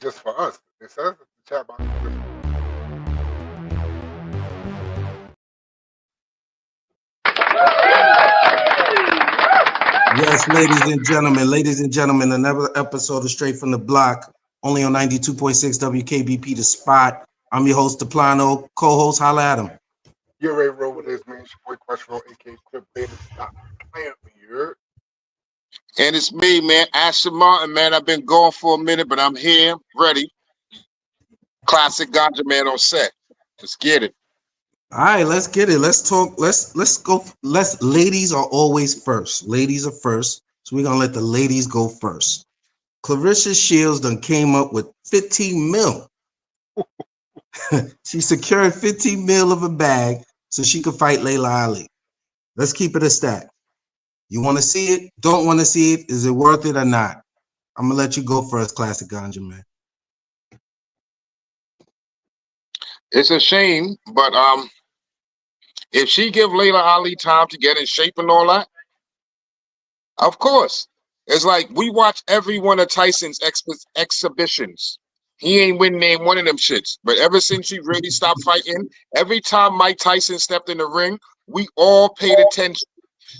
just for us. It says in the chat box. Yes, ladies and gentlemen, another episode of Straight from the Block, only on 92.6 WKBP The Spot. I'm your host, DePlano, co-host, holla at him. You're ready to roll with this, man. It's your boy Questro, aka Crip Beta. Stop playing with me, you heard? And it's me, man, Asher Martin, man. I've been going for a minute, but I'm here, ready. Classic Ganja Man on set. Let's get it. All right, let's get it. Let's talk. Let's go. Ladies are always first. Ladies are first. So we're gonna let the ladies go first. Clarissa Shields done came up with 15 mil. She secured 15 mil of a bag so she could fight Layla Ali. Let's keep it a stack. You want to see it? Don't want to see it? Is it worth it or not? I'm gonna let you go first, Classic Ganja Man. It's a shame, but if she give Layla Ali time to get in shape and all that, of course. It's like we watch every one of Tyson's exhibitions. He ain't winning one of them shits. But ever since he really stopped fighting, every time Mike Tyson stepped in the ring, we all paid attention.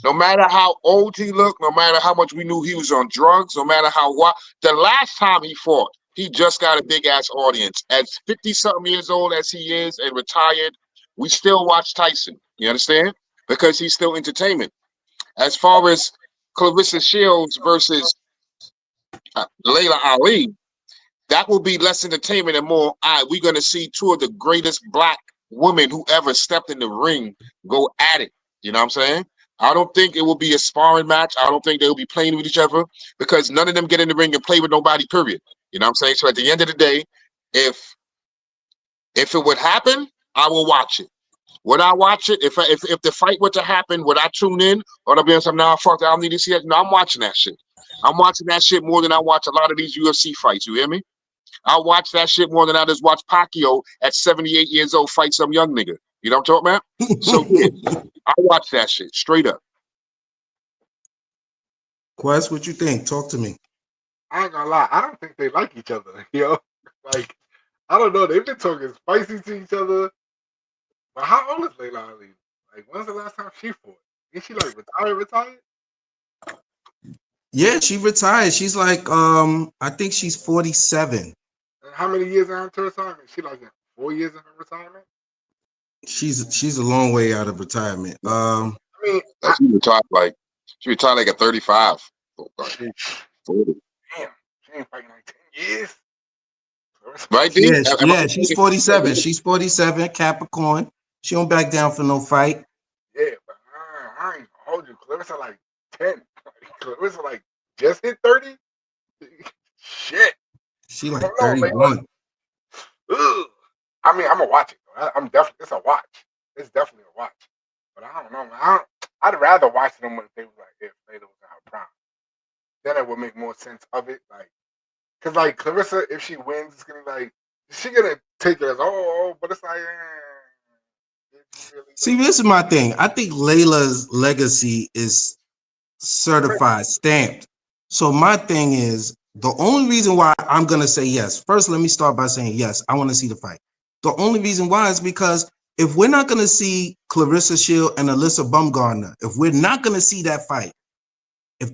No matter how old he looked, no matter how much we knew he was on drugs, no matter how what. The last time he fought, he just got a big ass audience. As 50-something years old as he is and retired, we still watch Tyson. You understand? Because he's still entertainment. As far as Clarissa Shields versus Layla Ali, that will be less entertainment and more. We're going to see two of the greatest black women who ever stepped in the ring go at it. You know what I'm saying? I don't think it will be a sparring match. I don't think they will be playing with each other because none of them get in the ring and play with nobody, period. You know what I'm saying? So at the end of the day, if it would happen, I will watch it. Would I watch it? If the fight were to happen, would I tune in? Or I'll be on some, nah, fuck that, I don't need to see that. No, I'm watching that shit. I'm watching that shit more than I watch a lot of these UFC fights. You hear me? I watch that shit more than I just watch Pacquiao at 78 years old fight some young nigga. You know what I'm talking about? So yeah, I watch that shit straight up. Quest, what you think? Talk to me. I ain't gonna lie. I don't think they like each other, yo. Like, I don't know. They've been talking spicy to each other. But how old is Layla Ali? Like, when's the last time she fought? Is she like retired? Yeah, she retired. She's like, I think she's 47. And how many years in her retirement? She like 4 years in her retirement? She's a long way out of retirement. I mean, she retired like at 35. Damn, she ain't fighting like 10 years. Right, yeah, she's 47. She's 47, Capricorn. She don't back down for no fight. Yeah, but I ain't gonna hold you. Clarissa like 10. Clarissa like just hit 30. Shit. She like 31. Ugh. I mean, I'm gonna watch it. I'm definitely. It's a watch. It's definitely a watch. But I don't know, man. I'd rather watch them when they was like if Layla was in her prime. Then it would make more sense of it, like, cause like Clarissa, if she wins, it's gonna be like she gonna take it as but it's like. See, this is my thing. I think Layla's legacy is certified, stamped. So my thing is, the only reason why I'm going to say yes, first, let me start by saying yes, I want to see the fight. The only reason why is because if we're not going to see Clarissa Shields and Alyssa Baumgardner, if we're not going to see that fight, if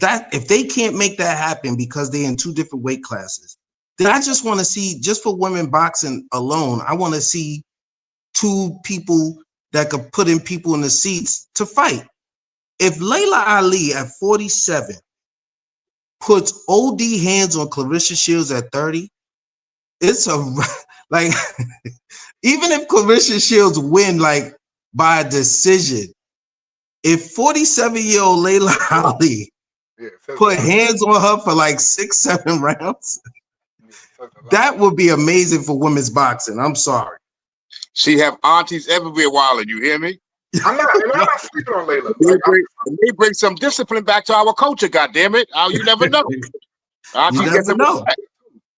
they can't make that happen because they're in two different weight classes, then I just want to see, just for women boxing alone, I want to see two people that could put in people in the seats to fight. If Layla Ali at 47 puts OD hands on Clarissa Shields at 30, it's a like even if Clarissa Shields win like by a decision, if 47-year-old Layla Ali put hands on her for like 6-7 rounds, that would be amazing for women's boxing. I'm sorry. She have aunties everywhere wilding. You hear me? I'm not sleeping on Layla. They bring some discipline back to our culture. God damn it! You never know. You never know.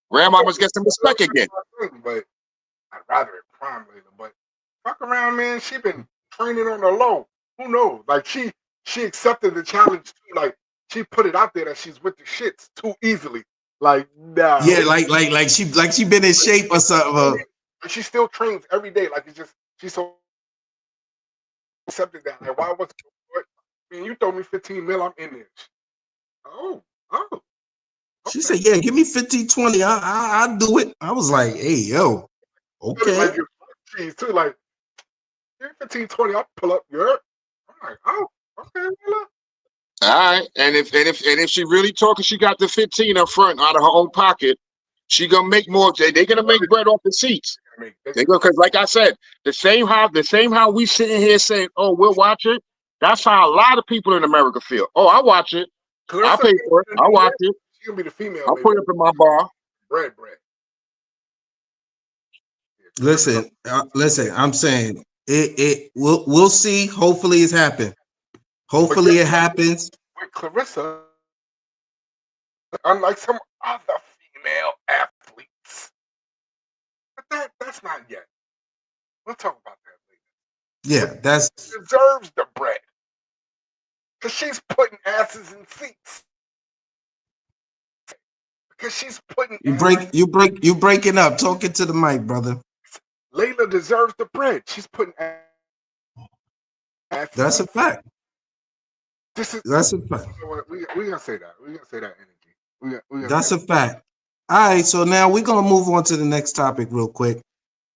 Grandma must get some respect again. But I'd rather it prime Layla. But fuck around, man. She been training on the low. Who knows? Like she accepted the challenge too. Like she put it out there that she's with the shits too easily. Like, no. Yeah, like she been in shape or something. And she still trains every day. Like, it's just, she's so accepted that. Like, why was it? I mean, you told me 15 mil, I'm in there. Oh. She Okay. said, yeah, give me 15, 20. I'll do it. I was like, hey, yo, okay. Like, she's too, like, 15, 20, I'll pull up your. I'm like, oh, okay, well, All right, and if she really talking, she got the 15 up front out of her own pocket. She gonna make more. They gonna make bread off the seats. They go because, like I said, the same how we sitting here saying, "Oh, we'll watch it." That's how a lot of people in America feel. Oh, I watch it. I pay for it. I watch it. She gonna be the female. I'll put it up in my bar. Bread. Listen, I'm saying we'll see. Hopefully it's happened. Hopefully it happens. With Clarissa, unlike some other female athletes, but that's not yet. We'll talk about that later. Yeah, that's deserves the bread because she's putting asses in seats. Because she's putting you breaking up. Talking to the mic, brother. Layla deserves the bread. She's putting asses. That's a fact. That's a fact. We gonna say that. We gonna say that energy. That's a fact. All right, so now we're gonna move on to the next topic real quick.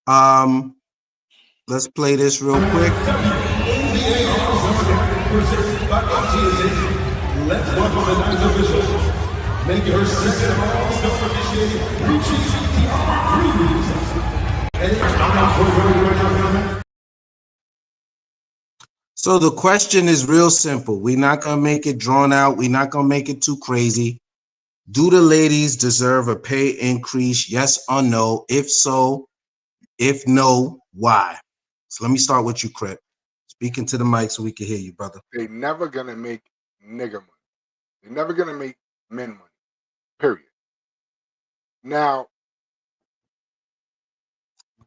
Let's play this real quick. Let's welcome the ninth official. Make her second all-star initiating So the question is real simple. We're not gonna make it drawn out. We're not gonna make it too crazy. Do the ladies deserve a pay increase? Yes or no? If so, if no, why? So let me start with you, Crip. Speaking to the mic so we can hear you, brother. They're never gonna make nigga money. They're never gonna make men money. Period. Now,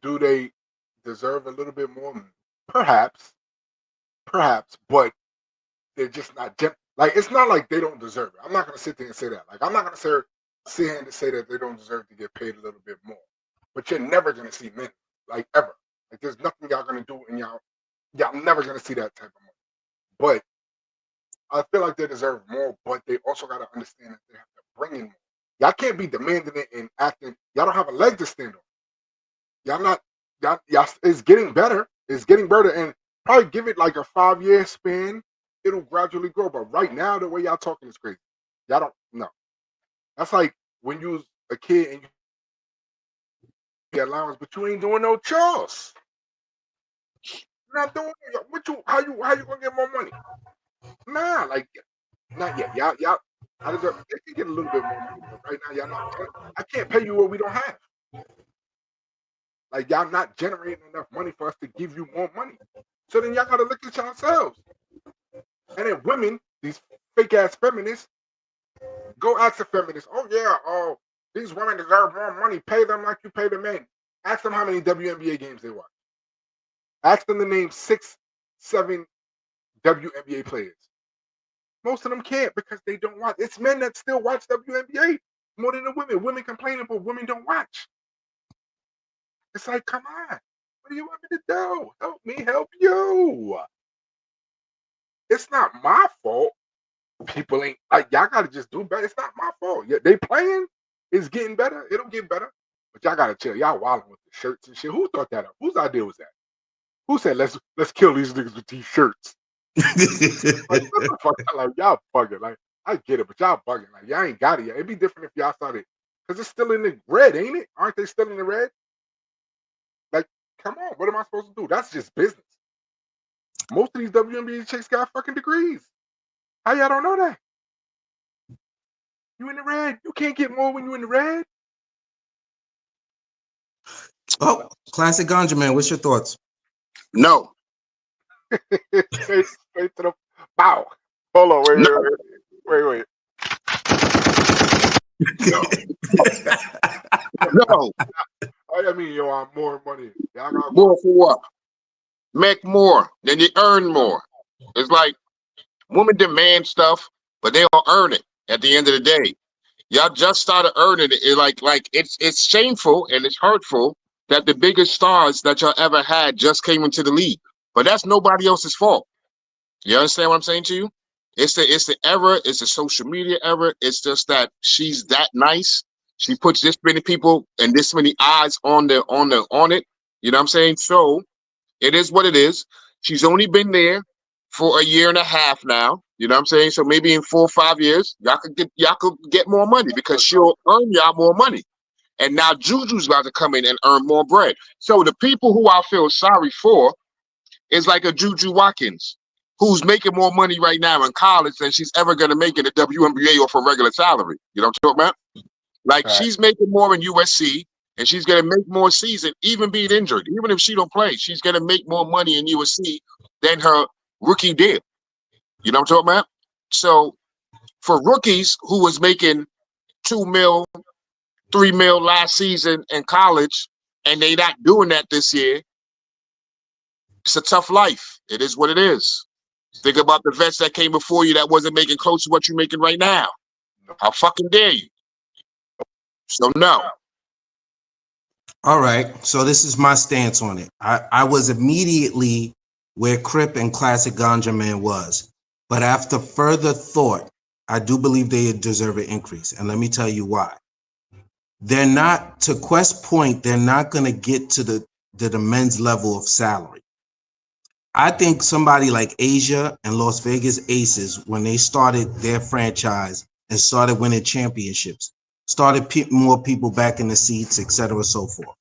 do they deserve a little bit more? Perhaps, but they're just not like, it's not like they don't deserve it. I'm not gonna sit there and say that. Like, I'm not gonna sit here and say that they don't deserve to get paid a little bit more. But you're never gonna see men, like, ever. Like, there's nothing y'all gonna do, and y'all never gonna see that type of money. But I feel like they deserve more, but they also gotta understand that they have to bring in more. Y'all can't be demanding it and acting. Y'all don't have a leg to stand on. Y'all, it's getting better. It's getting better, and probably give it like a 5-year span. It'll gradually grow. But right now, the way y'all talking is crazy. Y'all don't know. That's like when you was a kid and you get allowance, but you ain't doing no chores. You're not doing it. How you gonna get more money? Nah, like, not yet. Y'all, they can get a little bit more money, but right now, y'all not. I can't pay you what we don't have. Like, y'all not generating enough money for us to give you more money. So then y'all gotta look at yourselves. And then women, these fake ass feminists, go ask the feminists, these women deserve more money. Pay them like you pay the men. Ask them how many WNBA games they watch. Ask them to name 6, 7 WNBA players. Most of them can't because they don't watch. It's men that still watch WNBA more than the women. Women complaining, but women don't watch. It's like, come on. What do you want me to do? Help me help you. It's not my fault. People ain't, like, y'all gotta just do better. It's not my fault. Yeah, they playing. It's getting better. It'll get better. But y'all gotta chill. Y'all wilding with the shirts and shit. Who thought that up? Whose idea was that? Who said let's kill these niggas with these shirts? Like, what the fuck? Like, y'all bugging. Like, I get it, but y'all bugging. Like, y'all ain't got it yet. It'd be different if y'all started, because it's still in the red, ain't it? Aren't they still in the red? Like, come on, what am I supposed to do? That's just business. Most of these WNBA chicks got fucking degrees. How y'all don't know that? You in the red. You can't get more when you in the red. Oh, classic ganja man. What's your thoughts? No. straight to the bow. Hold on, wait. No. I mean, you want more money. Y'all got more for what? Make more. Then you earn more. It's like women demand stuff, but they don't earn it at the end of the day. Y'all just started earning it. It's shameful and it's hurtful that the biggest stars that y'all ever had just came into the league. But that's nobody else's fault. You understand what I'm saying to you? It's the era, it's the social media era. It's just that she's that nice. She puts this many people and this many eyes on it. You know what I'm saying? So it is what it is. She's only been there for a year and a half now. You know what I'm saying? So maybe in 4 or 5 years, y'all could get more money because she'll earn y'all more money. And now Juju's about to come in and earn more bread. So the people who I feel sorry for is like a Juju Watkins, who's making more money right now in college than she's ever going to make in the WNBA or for regular salary. You know what I'm talking about? Like Right. she's making more in USC, and she's going to make more season, even being injured. Even if she don't play, she's going to make more money in USC than her rookie deal. You know what I'm talking about? So for rookies who was making 2 mil, 3 mil last season in college, and they not doing that this year, it's a tough life. It is what it is. Think about the vets that came before you that wasn't making close to what you're making right now. How fucking dare you? So no. All right. So this is my stance on it. I was immediately where Crip and Classic Ganja Man was. But after further thought, I do believe they deserve an increase. And let me tell you why. They're not, to Quest's point, they're not going to get to the men's level of salary. I think somebody like Asia and Las Vegas Aces, when they started their franchise and started winning championships, started more people back in the seats, et cetera, so forth.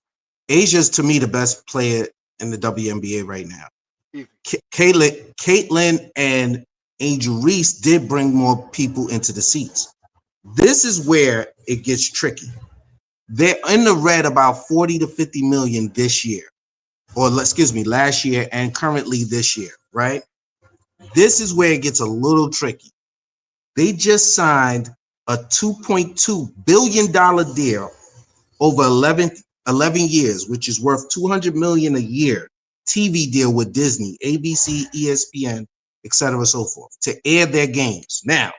Asia's, to me, the best player in the WNBA right now. Caitlin and Angel Reese did bring more people into the seats. This is where it gets tricky. They're in the red about 40 to 50 million this year, or excuse me, last year and currently this year, right? This is where it gets a little tricky. They just signed a $2.2 billion deal over 11 years, which is worth $200 million a year, TV deal with Disney, ABC, ESPN, et cetera, so forth, to air their games. Now,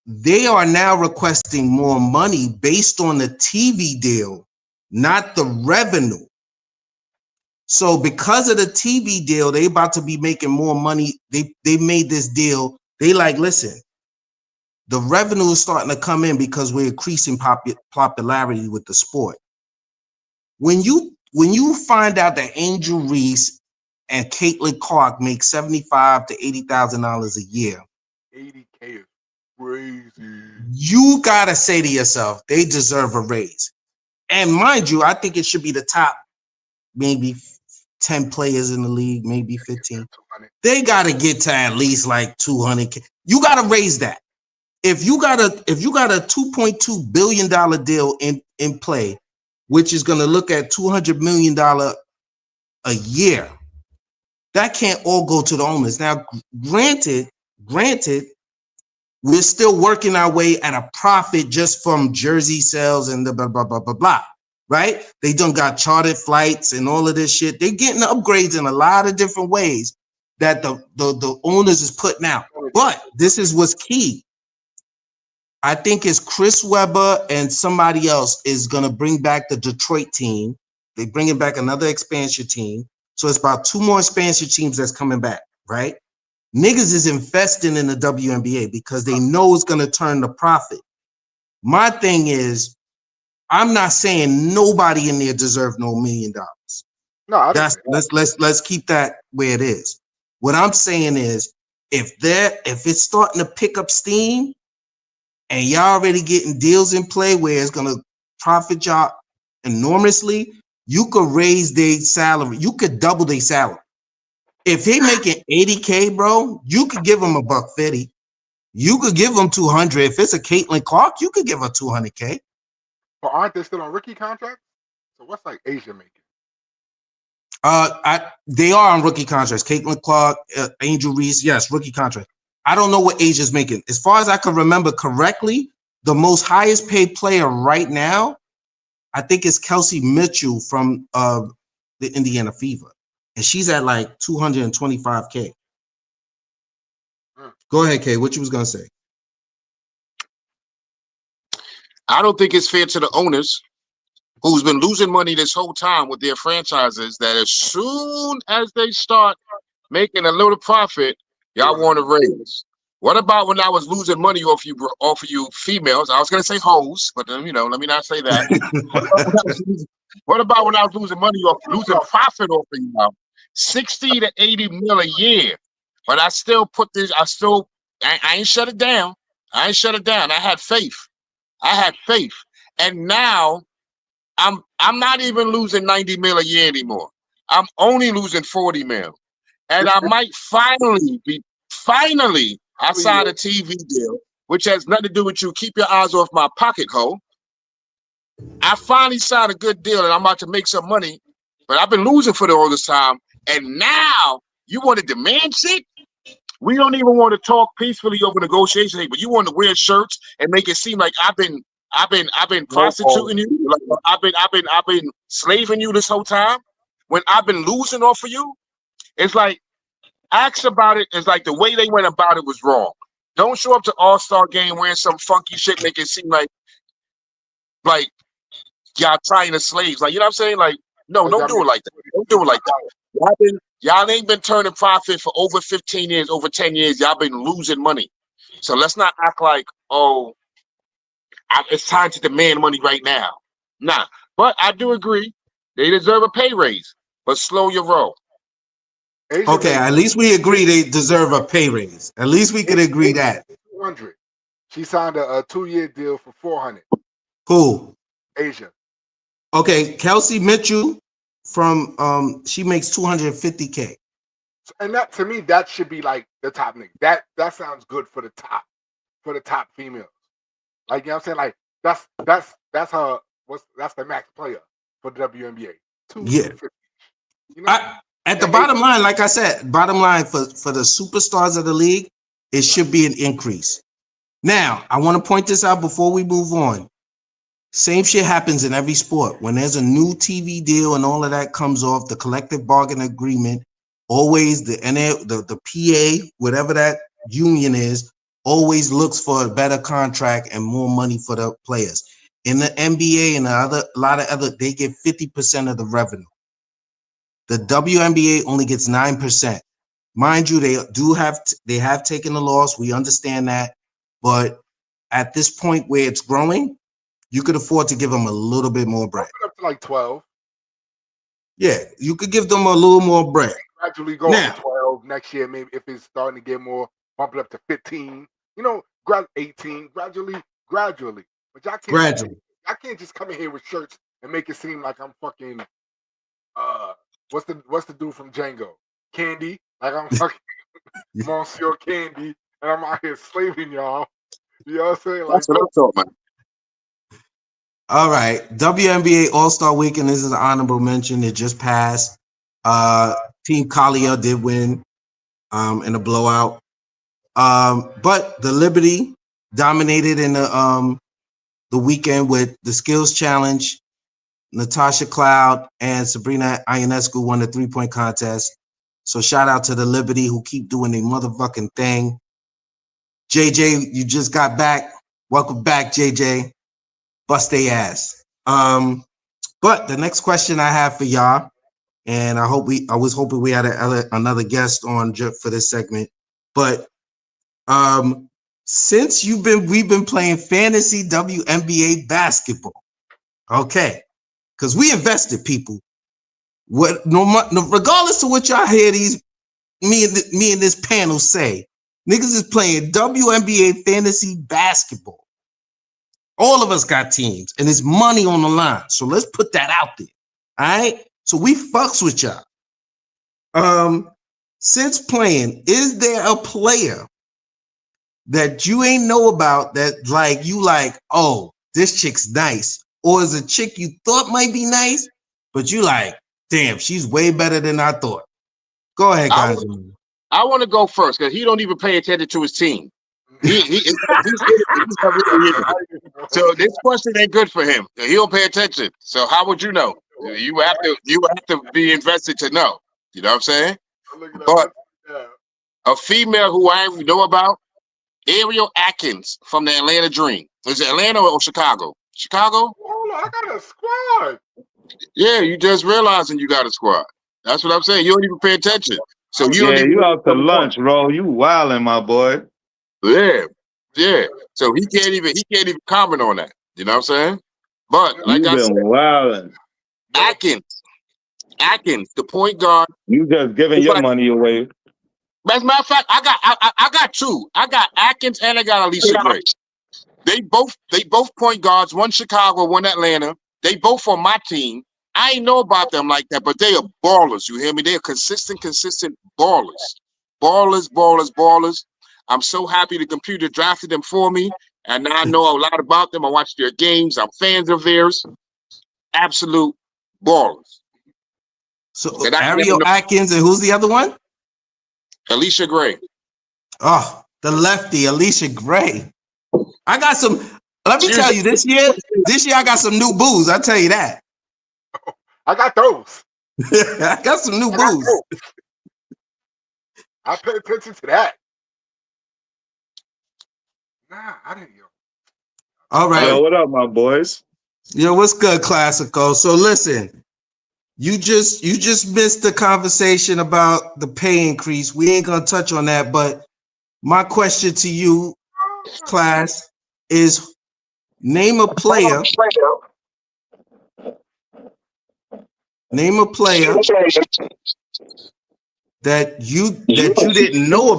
they are now requesting more money based on the TV deal, not the revenue. So because of the TV deal, they about to be making more money. They made this deal. They like, listen, the revenue is starting to come in because we're increasing popularity with the sport. When you find out that Angel Reese and Caitlin Clark make $75,000 to $80,000 a year, 80K is crazy. you gotta say to yourself, they deserve a raise. And mind you, I think it should be the top maybe 10 players in the league, maybe 15. They gotta get to at least like 200K. You gotta raise that. If you got a $2.2 billion deal in play, which is gonna look at $200 million a year, that can't all go to the owners. Now, granted, we're still working our way at a profit just from jersey sales and the blah, blah, blah, blah, blah, right? They done got chartered flights and all of this shit. They're getting upgrades in a lot of different ways that the owners is putting out. But this is what's key. I think it's Chris Webber and somebody else is going to bring back the Detroit team. They're bringing back another expansion team. So it's about 2 more expansion teams that's coming back, right? Niggas is investing in the WNBA because they know it's going to turn the profit. My thing is, I'm not saying nobody in there deserves no $1 million. No, I didn't That's say that. let's keep that where it is. What I'm saying is, if it's starting to pick up steam, and y'all already getting deals in play where it's gonna profit y'all enormously, you could raise their salary. You could double their salary. If they making 80K, bro, you could give them $150. You could give them 200. If it's a Caitlin Clark, you could give her 200K. But aren't they still on rookie contracts? So what's like Asia making? They are on rookie contracts. Caitlin Clark, Angel Reese, yes, rookie contract. I don't know what Asia's making. As far as I can remember correctly, the most highest paid player right now, I think it's Kelsey Mitchell from the Indiana Fever, and she's at like 225K. Go ahead, Kay. What you was gonna say? I don't think it's fair to the owners who's been losing money this whole time with their franchises that as soon as they start making a little profit, y'all want to raise. What about when I was losing money off of you females? I was gonna say hoes, but then, let me not say that. What about when I was losing profit off of you now? 60 to 80 mil a year. But I still I ain't shut it down. I ain't shut it down. I had faith. And now I'm not even losing 90 mil a year anymore. I'm only losing 40 mil. And I might finally, I signed a TV deal, which has nothing to do with you. Keep your eyes off my pocket hole. I finally signed a good deal and I'm about to make some money, but I've been losing for all this time. And now you want to demand shit? We don't even want to talk peacefully over negotiations, but you want to wear shirts and make it seem like I've been prostituting you. Like I've been slaving you this whole time when I've been losing off of you. It's like, ask about it. It's like the way they went about it was wrong. Don't show up to All-Star game wearing some funky shit, make it seem like y'all trying to slaves. Like, you know what I'm saying? Like, no, don't do it like that. Don't do it like that. Y'all ain't been turning profit for over 15 years, over 10 years. Y'all been losing money. So let's not act like, oh, it's time to demand money right now. Nah. But I do agree. They deserve a pay raise. But slow your roll. Okay, at least we agree they deserve a pay raise. At least we could agree that. 200. She signed a 2-year deal for 400. Cool. Asia. Okay, Kelsey Mitchell from she makes $250K. And that, to me, that should be like the top nigga. That sounds good for the top females. Like, you know what I'm saying? Like, that's her. That's the max player for the WNBA. Yeah. 250. You know? At the bottom line, like I said, bottom line for the superstars of the league, it should be an increase. Now, I want to point this out before we move on. Same shit happens in every sport. When there's a new TV deal and all of that comes off, the collective bargaining agreement, always the PA, whatever that union is, always looks for a better contract and more money for the players. In the NBA and a lot of other, they get 50% of the revenue. The WNBA only gets 9%. Mind you, they have taken the loss. We understand that, but at this point where it's growing, you could afford to give them a little bit more bread. Up to like 12. Yeah, you could give them a little more bread. Gradually go up to 12 next year. Maybe if it's starting to get more, bump it up to 15. 18. Gradually. But y'all can't. I can't just come in here with shirts and make it seem like I'm fucking. What's the dude from Django? Candy. Like I'm fucking Monsieur Candy, and I'm out here slaving y'all. You know what I'm saying? Like, that's what I'm talking about. All right, WNBA All-Star Weekend. This is an honorable mention. It just passed. Team Collier did win in a blowout. But the Liberty dominated in the weekend with the skills challenge. Natasha Cloud and Sabrina Ionescu won the 3-point contest. So shout out to the Liberty who keep doing their motherfucking thing. JJ, you just got back. Welcome back, JJ. Bust they ass. But the next question I have for y'all, and I was hoping we had another guest on for this segment, but since we've been playing fantasy WNBA basketball, okay, because we invested, people. Regardless of what y'all hear me and this panel say, niggas is playing WNBA fantasy basketball. All of us got teams, and there's money on the line. So let's put that out there. All right. So we fucks with y'all. Since playing, is there a player that you ain't know about that like, oh, this chick's nice? Or is a chick you thought might be nice, but you like, damn, she's way better than I thought? Go ahead, guys. I want to go first because he don't even pay attention to his team. He's so this question ain't good for him. He don't pay attention. So how would you know? You have to be invested to know. You know what I'm saying? But a female who I know about, Ariel Atkins from the Atlanta Dream. Is it Atlanta or Chicago? Chicago? Hold on, I got a squad. Yeah, you just realizing you got a squad. That's what I'm saying. You don't even pay attention. So you don't Yeah, even you know out to what's going on. lunch, bro. You wildin', my boy. Yeah, yeah. So he can't even comment on that. You know what I'm saying? But like You I said, been wildin'. Atkins, the point guard. You just giving It's your like, money away. as a matter of fact, I got two. I got Atkins and I got Alicia Gray. They both point guards. One Chicago, one Atlanta. They both on my team. I ain't know about them like that, but they are ballers. You hear me? They are consistent ballers. Ballers. I'm so happy the computer drafted them for me, and now I know a lot about them. I watch their games. I'm fans of theirs. Absolute ballers. So And I never Ariel know Atkins, and who's the other one? Alicia Gray. Oh, the lefty, Alicia Gray. I got some. Let me She was tell you, this year I got some new booze. I tell you that. I got those. I got some new I got booze. those. I pay attention to that. Nah, I didn't. All right. Yo, what up, my boys? Yo, what's good, Classico? So listen, you just missed the conversation about the pay increase. We ain't gonna touch on that, but my question to you, class, is name a player that you didn't know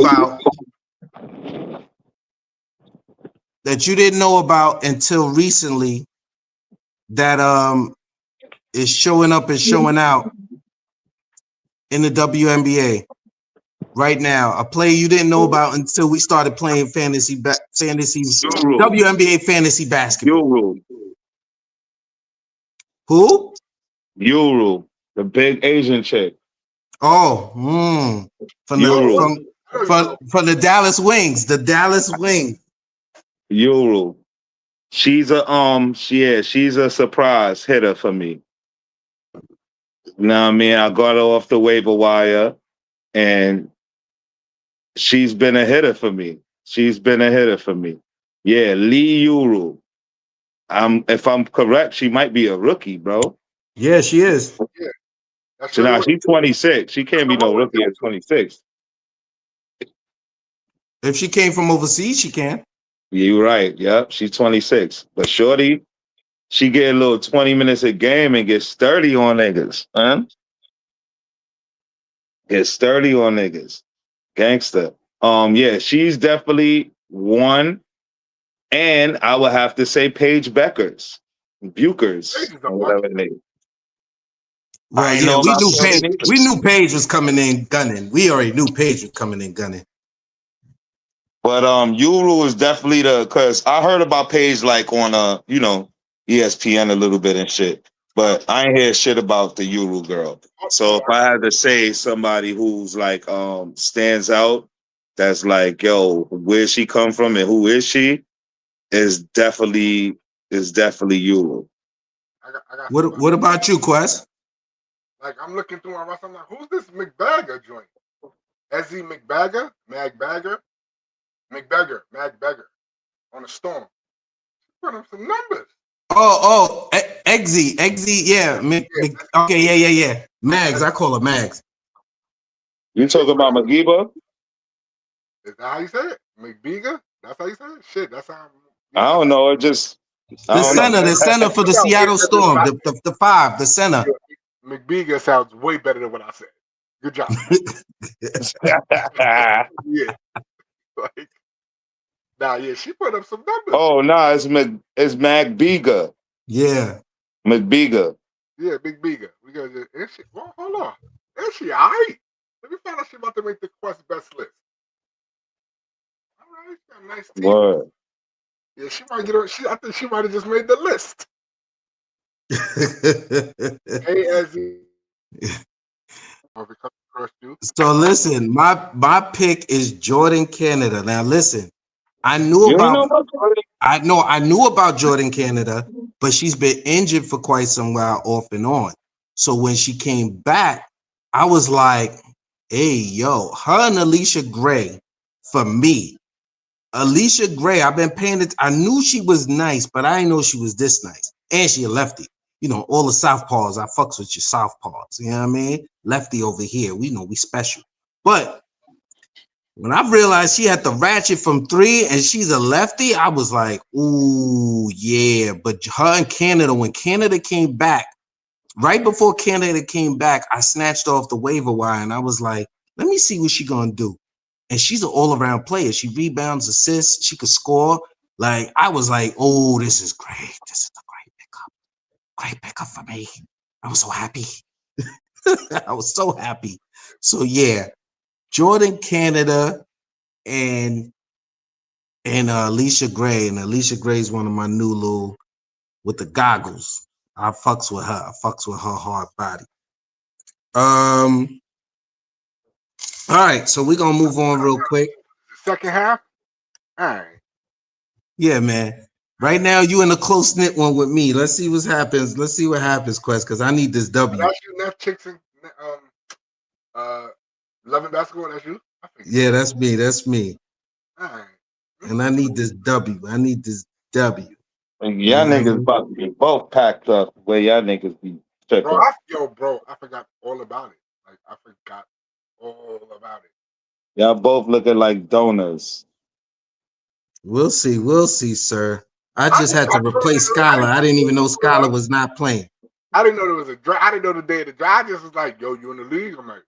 about until recently that is showing up and showing out in the WNBA right now. A player you didn't know about until we started playing fantasy Euro. WNBA fantasy basketball. Euro. Who? Euro. The big Asian chick. Oh, from Euro. the Dallas Wings. The Dallas Wings. Euro. She's a surprise hitter for me. You know what I mean? I got her off the waiver wire, and she's been a hitter for me. Yeah, Lee Euro. If I'm correct, she might be a rookie, bro. Yeah, she is. Yeah, that's So really now what. she's 26. She can't be no rookie at 26. If she came from overseas, she can. You're right. Yep, she's 26. But Shorty, she get a little 20 minutes a game and get sturdy on niggas, huh? Get sturdy on niggas. Gangster. Yeah, she's definitely one. And I would have to say Paige Bukers, Paige is a or bucket. whatever they. Well, I ain't yeah, know we about knew Shorty Paige. neither. We knew Paige was coming in gunning. We already knew Paige was coming in gunning. But Yuru is definitely because I heard about Paige like on ESPN a little bit and shit. But I ain't hear shit about the Yuru girl. So if I had to say somebody who's like stands out, that's like, yo, where she come from and who is she, is definitely Yuru. I got somebody. What about you, Quest? Like I'm looking through my roster. I'm like, who's this McBagger joint? Ezzy McBagger, McBagger on the Storm. Put up some numbers. Eggsy, yeah. Okay, yeah. Mags, I call her Mags. You talking about Magiba? Is that how you say it? McBeager? That's how you say it? Shit, that's how. I don't know. It just The center for the Seattle Storm, the five, the center. McBeager sounds way better than what I said. Good job. Yeah. Like, yeah, she put up some numbers. Oh no, it's McBeager. Yeah. McBeager. Yeah, Big Beager. We got is she, well, hold on. Is she alright? Let me find out she about to make the Quest best list. Alright, she got a nice team. Word. Yeah, she might get her. I think she might have just made the list. Hey, Ezzy. So listen, my pick is Jordan Canada. Now listen, I knew about Jordan Canada, but she's been injured for quite some while off and on. So when she came back, I was like, hey, yo, her and Alicia Gray, for me, Alicia Gray, I've been paying it. I knew she was nice, but I didn't know she was this nice. And she a lefty. You know, all the southpaws, I fucks with your southpaws. You know what I mean? Lefty over here. We know we special. But when I realized she had the ratchet from 3 and she's a lefty, I was like, ooh, yeah. But her and Canada, when Canada came back, right before Canada came back, I snatched off the waiver wire and I was like, let me see what she gonna do. And she's an all-around player. She rebounds, assists, she could score. Like, I was like, oh, this is great. This is a great pickup. Great pickup for me. I was so happy. I was so happy. So yeah, Jordan, Canada, and Alicia Gray. And Alicia Gray is one of my new little with the goggles. I fucks with her. I fucks with her hard body. All right, so we're gonna move on real quick. The second half? All right. Yeah, man. Right now, you in a close knit one with me. Let's see what happens. Let's see what happens, Quest, because I need this W. That's you, Neff Chicks and Loving Basketball. That's you. Yeah, that's me. That's me. All right. And I need this W. I need this W. And y'all niggas about to be both packed up where y'all niggas be tripping. Bro, I forgot all about it. Like, I forgot all about it. Y'all both looking like donors. We'll see, sir. I just had to replace Skylar. I didn't even know Skylar was not playing. I didn't know there was a draft. I didn't know the day of the draft. I just was like, yo, you in the league? I'm like,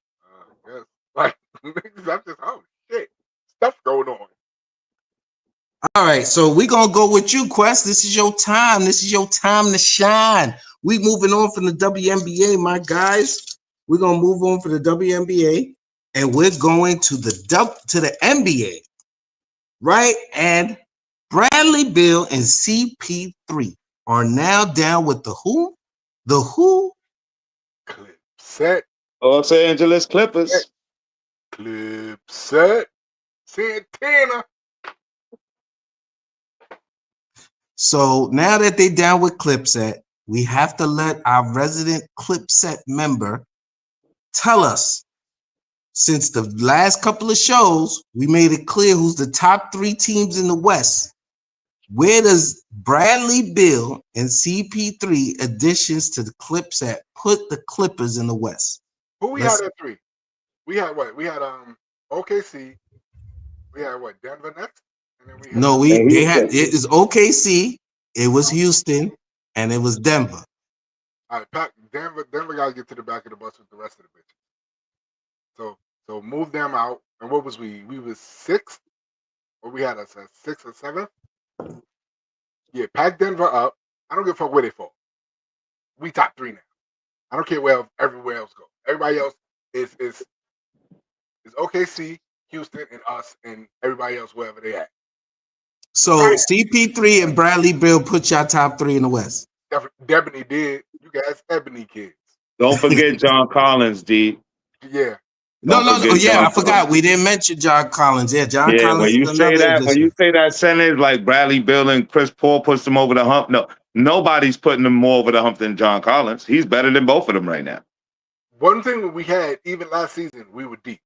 yes. Like, I'm just, oh, shit. Stuff going on. All right, so we're going to go with you, Quest. This is your time. This is your time to shine. We moving on from the WNBA, my guys. We're going to move on for the WNBA, and we're going to the NBA, right? And Bradley Beal and CP3 are now down with the who? The who? Clip set. Los Angeles Clippers. Clip set. Santana. So now that they're down with Clipset, we have to let our resident Clipset member tell us, since the last couple of shows, we made it clear who's the top 3 teams in the West. Where does Bradley Beal and CP3 additions to the Clipset put the Clippers in the West? Who we had at 3? We had what? We had OKC. We had what? Denver next? And then we had it is OKC, it was Houston, and it was Denver. All right, Denver got to get to the back of the bus with the rest of the bitches. So move them out. And what was we? We was 6th, or we had us at 6th or 7th. Yeah, pack Denver up. I don't give a fuck where they fall. We top 3 now. I don't care where everywhere else go. Everybody else is OKC, Houston, and us, and everybody else wherever they at. So CP3 and Bradley Beal put y'all top 3 in the West. Debony did. You guys, Ebony kids. Don't forget John Collins, D. Yeah. No. Yeah, I forgot. We didn't mention John Collins. Yeah, John Collins. When you say that, when you say that sentence, like Bradley Beal and Chris Paul puts them over the hump. No, nobody's putting them more over the hump than John Collins. He's better than both of them right now. One thing we had, even last season, we were deep.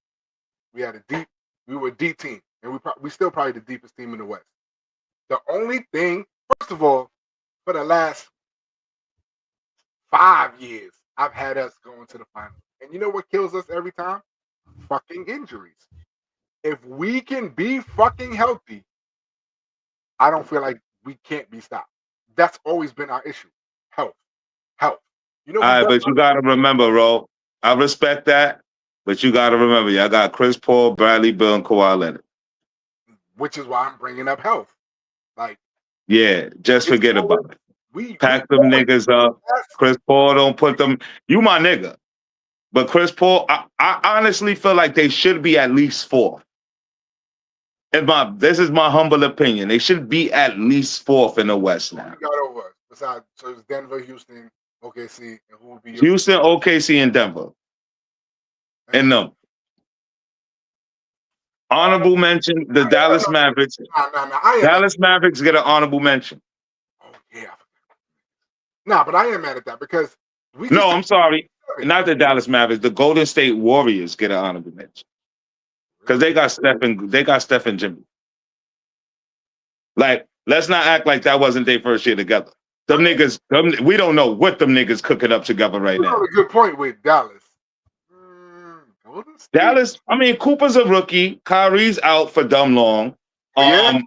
We were a deep team, and we still probably the deepest team in the West. The only thing, first of all, for the last 5 years, I've had us going to the finals. And you know what kills us every time? Fucking injuries. If we can be fucking healthy, I don't feel like we can't be stopped. That's always been our issue. Health. You know. All right, but you got to remember, Ro. I respect that, but you got to remember, y'all got Chris Paul, Bradley Beal, and Kawhi Leonard. Which is why I'm bringing up health. Like, yeah, just forget about it. Pack them niggas up. Chris Paul, don't put them. You my nigga. But Chris Paul, I honestly feel like they should be at least 4th. This is my humble opinion. They should be at least 4th in the West now. We got over us. Besides, so it's Denver, Houston, OKC, and who would be Houston, OKC, and Denver. And them. Honorable mention, the Dallas Mavericks. Dallas Mavericks get an honorable mention. Oh, yeah. Nah, but I am mad at that because I'm sorry. Not the Dallas Mavericks. The Golden State Warriors get an honorable mention. Because they got Steph and Jimmy. Like, let's not act like that wasn't their first year together. Them niggas, we don't know what them niggas cooking up together right now. A good point with Dallas. Dallas, I mean, Cooper's a rookie. Kyrie's out for dumb long. Yeah.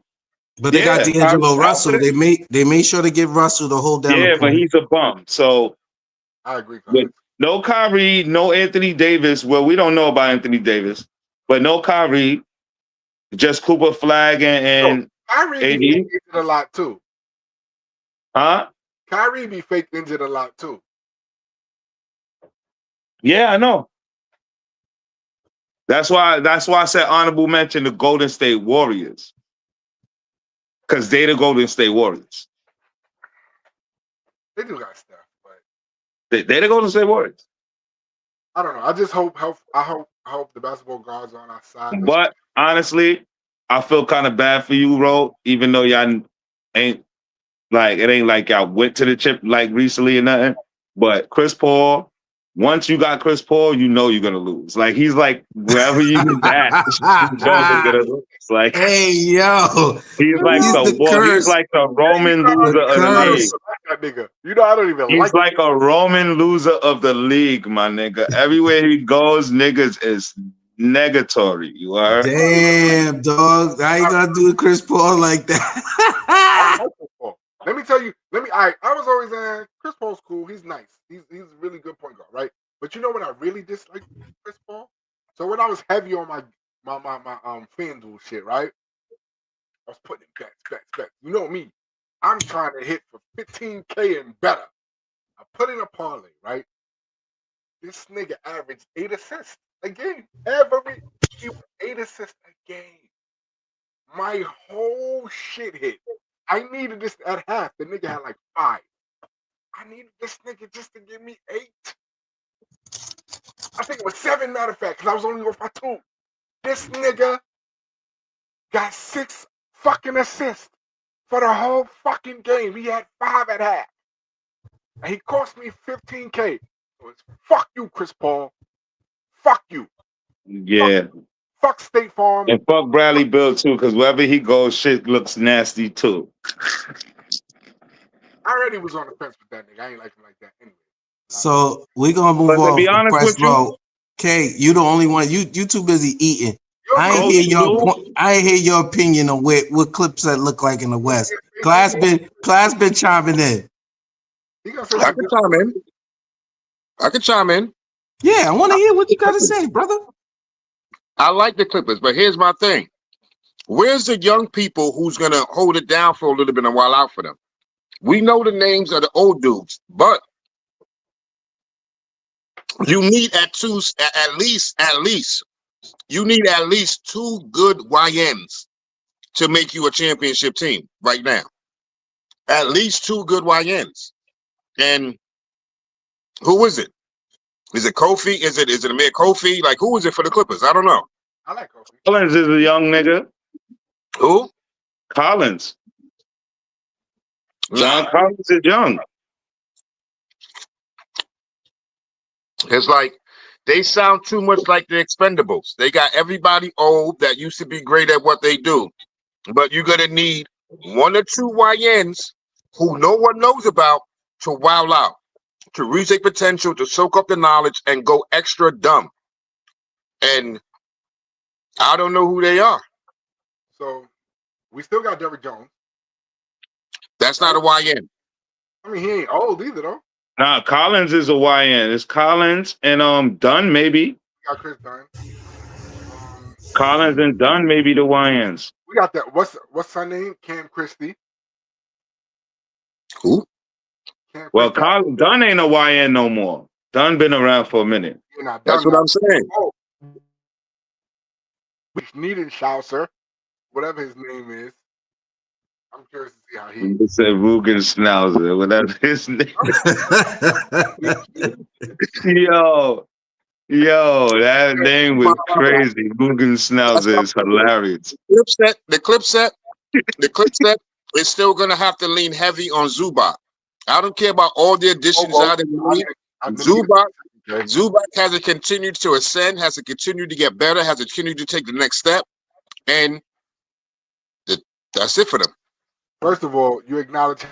But they got D'Angelo Russell. They made sure to give Russell to hold down. Yeah, but he's a bum. So I agree. No Kyrie, no Anthony Davis. Well, we don't know about Anthony Davis, but no Kyrie. Just Cooper Flag and Kyrie AD. be injured a lot too. Huh? Kyrie be fake injured a lot too. Yeah, I know. That's why I said honorable mention the Golden State Warriors. Because they the Golden State Warriors. They do got stuff, but they the Golden State Warriors. I don't know. I just hope the basketball guards are on our side. But honestly, I feel kind of bad for you, Ro, even though y'all ain't like it ain't like y'all went to the chip like recently or nothing. But Chris Paul, once you got Chris Paul, you know you're gonna lose. Like he's like wherever you at, you're gonna lose. Like hey yo, he's like the Roman loser of the league. That nigga. You know I don't even He's like a Roman loser of the league, my nigga. Everywhere he goes, niggas is negatory. You are. Damn, dog. How you gonna do Chris Paul like that? Let me tell you. I was always Chris Paul's cool. He's nice. He's a really good point guard, right? But you know what I really dislike Chris Paul? So when I was heavy on my FanDuel shit, right? I was putting in bets. You know me. I'm trying to hit for 15K and better. I put in a parlay, right? This nigga averaged 8 assists a game. 8 assists a game. My whole shit hit. I needed this at half. The nigga had like 5. I needed this nigga just to give me 8. I think it was 7, matter of fact, because I was only off by 2. This nigga got 6 fucking assists for the whole fucking game. He had 5 at half. And he cost me 15K. So it's fuck you, Chris Paul. Fuck you. Yeah. Fuck State Farm. And fuck Bradley Beal too, because wherever he goes, shit looks nasty too. I already was on the fence with that nigga. I ain't like him like that anyway. So we're gonna move on. To be honest with you, K, you the only one. You too busy eating. I ain't hear your opinion on what clips that look like in the West. Class been chiming in. I can chime in. Yeah, I want to hear what you got to say, brother. I like the Clippers, but here's my thing. Where's the young people who's going to hold it down for a little bit and while out for them? We know the names of the old dudes, but you need at least you need at least 2 good YNs to make you a championship team right now. At least 2 good YNs. And who is it? Is it Kofi? Is it Amir Kofi? Like, who is it for the Clippers? I don't know. I like Kofi. Collins is a young nigga. Who? Collins. John Collins is young. It's like they sound too much like the Expendables. They got everybody old that used to be great at what they do. But you're going to need 1 or 2 YNs who no one knows about to wow out, to reach their potential, to soak up the knowledge and go extra dumb. And I don't know who they are. So we still got Derrick Jones. That's not a YN. I mean, he ain't old either, though. Nah, Collins is a YN. It's Collins and Dunn, maybe. We got Chris Dunn. Collins and Dunn, maybe the YNs. We got that. What's her name? Cam Christie. Who? Well, Dunn ain't a YN no more. Dunn been around for a minute. That's what I'm saying. Oh. We needed Schauser, whatever his name is. I'm curious to see how he. He said Rugen Schnauzer, whatever his name. Yo, that name was crazy. Rugen Schnauzer is hilarious. The clip set is still gonna have to lean heavy on Zubac. I don't care about all the additions out in the league. Zubac has to continue to ascend, has to continue to get better, has to continue to take the next step, and that's it for them. First of all, you acknowledge his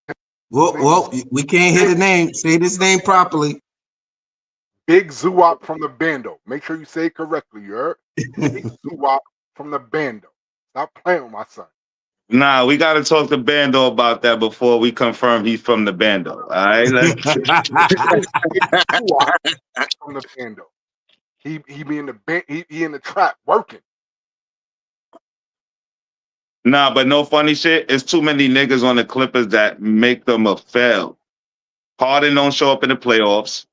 name Well, we can't hear the name. Say this name properly. Big Zoop from the Bando. Make sure you say it correctly. You heard? Big Zoop from the Bando. Stop playing with my son. Nah, we got to talk to Bando about that before we confirm he's from the Bando. All right. Big Zoop from the Bando. He be in the he in the trap working. Nah, but no funny shit. It's too many niggas on the Clippers that make them a fail. Harden don't show up in the playoffs.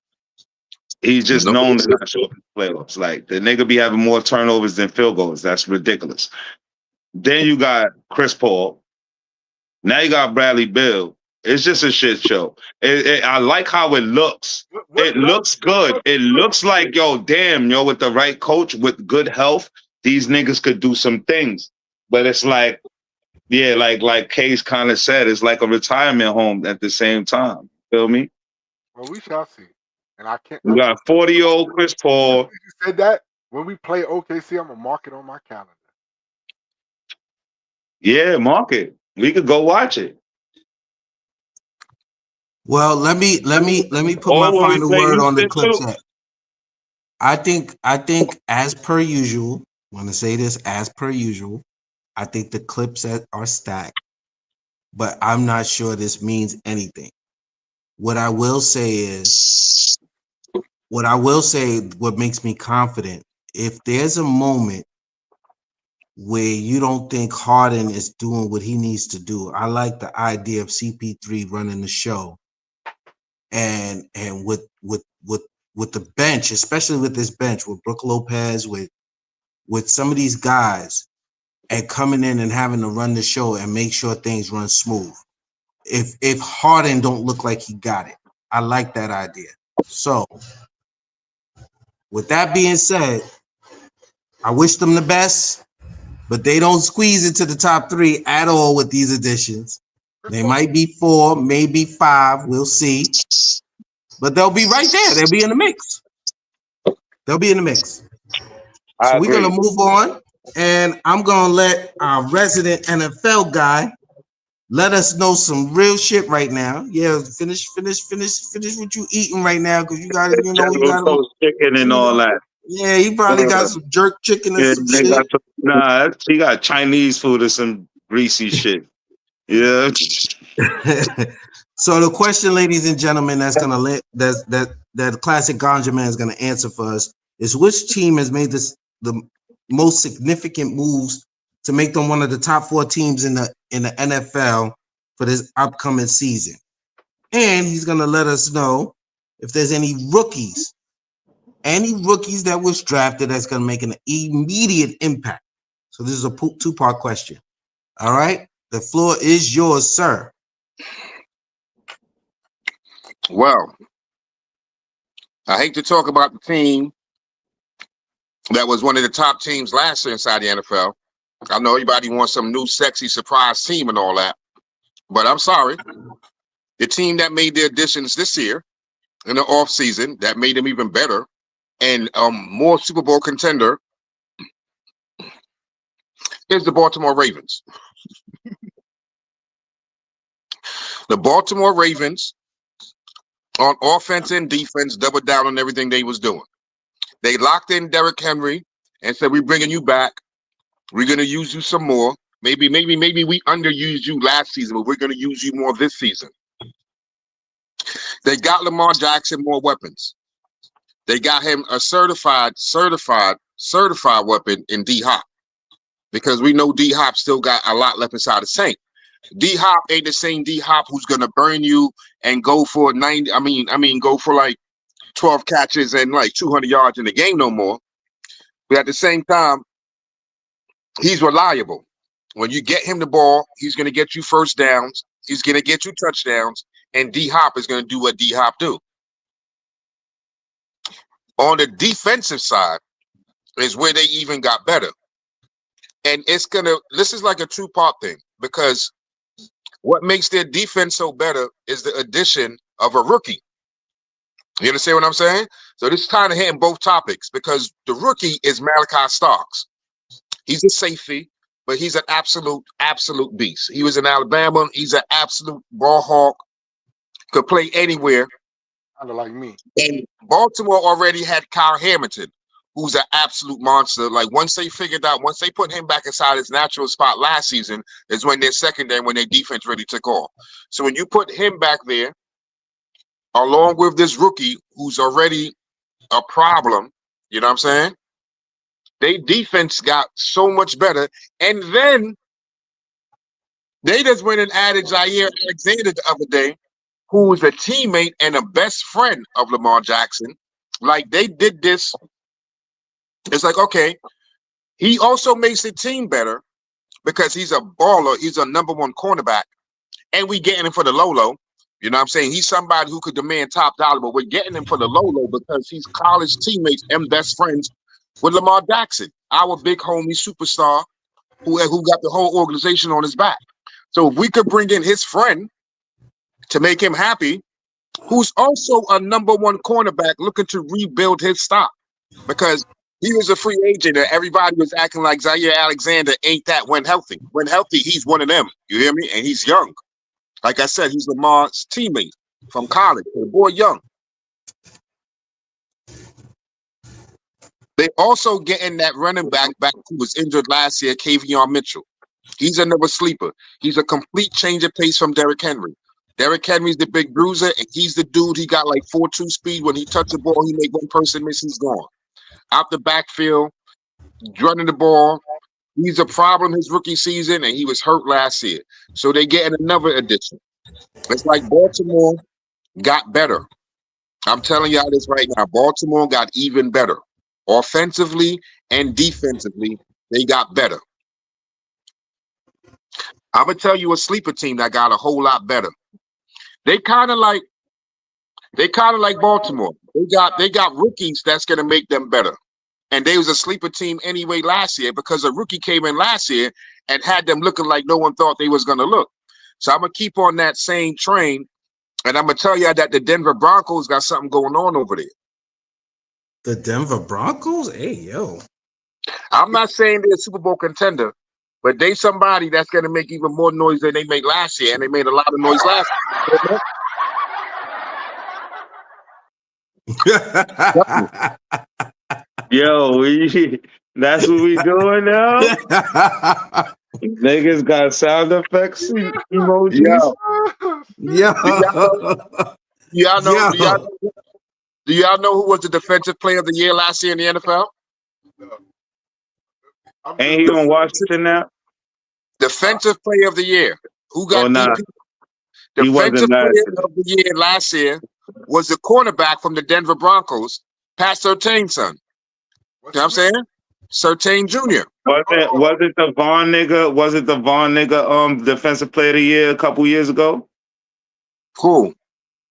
He's just No. known to not show up in the playoffs. Like the nigga be having more turnovers than field goals. That's ridiculous. Then you got Chris Paul. Now you got Bradley Beal. It's just a shit show. I like how it looks. It looks good. It looks like, yo, damn, yo, with the right coach, with good health, these niggas could do some things. But it's like, yeah, like Case kind of said, it's like a retirement home at the same time. Feel me? Well, we shall see. And I can't. You got 40-year-old Chris Paul. You said that when we play OKC, I'm gonna mark it on my calendar. Yeah, mark it. We could go watch it. Well, let me put my Or when we final play word on the Houston clip too. set. I think as per usual, I'm gonna say this as per usual. I think the clip set are stacked, but I'm not sure this means anything. What I will say, what makes me confident, if there's a moment where you don't think Harden is doing what he needs to do, I like the idea of CP3 running the show, and with the bench, especially with this bench, with Brook Lopez, with some of these guys, and coming in and having to run the show and make sure things run smooth. If Harden don't look like he got it, I like that idea. So, with that being said, I wish them the best, but they don't squeeze into the top 3 at all with these additions. They might be 4, maybe 5. We'll see. But they'll be right there. They'll be in the mix. They'll be in the mix. So we're gonna move on, and I'm gonna let our resident NFL guy let us know some real shit right now. Yeah, finish what you eating right now, because you got you General got Tso's chicken and all that. Yeah, you probably got some jerk chicken and Yeah, some they shit. got nah, he got Chinese food or some greasy shit. Yeah. So the question, ladies and gentlemen, that classic ganja man is gonna answer for us is, which team has made the most significant moves to make them one of the top 4 teams in the NFL for this upcoming season? And he's gonna let us know if there's any rookies that was drafted that's gonna make an immediate impact. So this is a 2-part question. All right, the floor is yours, sir. Well, I hate to talk about the team that was one of the top teams last year inside the NFL. I know everybody wants some new sexy surprise team and all that, but I'm sorry. The team that made the additions this year in the offseason that made them even better and more Super Bowl contender is the Baltimore Ravens. The Baltimore Ravens on offense and defense doubled down on everything they was doing. They locked in Derrick Henry and said, we're bringing you back. We're going to use you some more. Maybe we underused you last season, but we're going to use you more this season. They got Lamar Jackson more weapons. They got him a certified weapon in D-Hop, because we know D-Hop still got a lot left inside the tank. D-Hop ain't the same D-Hop who's going to burn you and go for 90. Go for like 12 catches and like 200 yards in the game no more. But at the same time, he's reliable. When you get him the ball, he's going to get you first downs. He's going to get you touchdowns. And D-Hop is going to do what D-Hop do. On the defensive side is where they even got better. And this is like a 2-part thing, because what makes their defense so better is the addition of a rookie. You understand what I'm saying? So this is kind of hitting both topics, because the rookie is Malachi Starks. He's a safety. but he's an absolute beast. He was in Alabama. He's an absolute ball hawk. Could play anywhere. Kind of like me. And Baltimore already had Kyle Hamilton, who's an absolute monster. Like once they put him back inside his natural spot last season, is when their secondary, when their defense really took off. So when you put him back there, along with this rookie who's already a problem, you know what I'm saying? Their defense got so much better. And then they just went and added Jair Alexander the other day, who was a teammate and a best friend of Lamar Jackson. Like they did this. It's like, okay, he also makes the team better because he's a baller. He's a number one cornerback. And we getting him for the Lolo. You know what I'm saying? He's somebody who could demand top dollar, but we're getting him for the Lolo because he's college teammates and best friends with Lamar Jackson, our big homie superstar who got the whole organization on his back. So if we could bring in his friend to make him happy, who's also a number one cornerback looking to rebuild his stock because he was a free agent and everybody was acting like Jair Alexander ain't that when healthy. When healthy, he's one of them. You hear me? And he's young. Like I said, he's Lamar's teammate from college. The boy young. They also getting that running back who was injured last year, Kavion Mitchell. He's another sleeper. He's a complete change of pace from Derrick Henry. Derrick Henry's the big bruiser, and he's the dude. He got like 4.2 speed. When he touches the ball, he make one person miss, he's gone. Out the backfield, running the ball. He's a problem his rookie season, and he was hurt last year. So they getting another addition. It's like Baltimore got better. I'm telling y'all this right now. Baltimore got even better. Offensively and defensively, they got better. I'm gonna tell you a sleeper team that got a whole lot better. They kind of like Baltimore. They got rookies that's gonna make them better. And they was a sleeper team anyway last year because a rookie came in last year and had them looking like no one thought they was gonna look. So I'm gonna keep on that same train, and I'm gonna tell you that the Denver Broncos got something going on over there. The Denver Broncos? Hey, yo. I'm not saying they're a Super Bowl contender, but they somebody that's going to make even more noise than they made last year, and they made a lot of noise last year. Yo, that's what we doing now? Niggas got sound effects emojis. Do y'all know who was the defensive player of the year last year in the NFL? Ain't he on Washington now? Defensive player of the year. Who got DP? Defensive player of the year last year was the cornerback from the Denver Broncos, Pat Surtain's son. You know what I'm saying? Surtain Jr. Was it the Vaughn nigga? Was it the Vaughn nigga defensive player of the year a couple years ago? Who?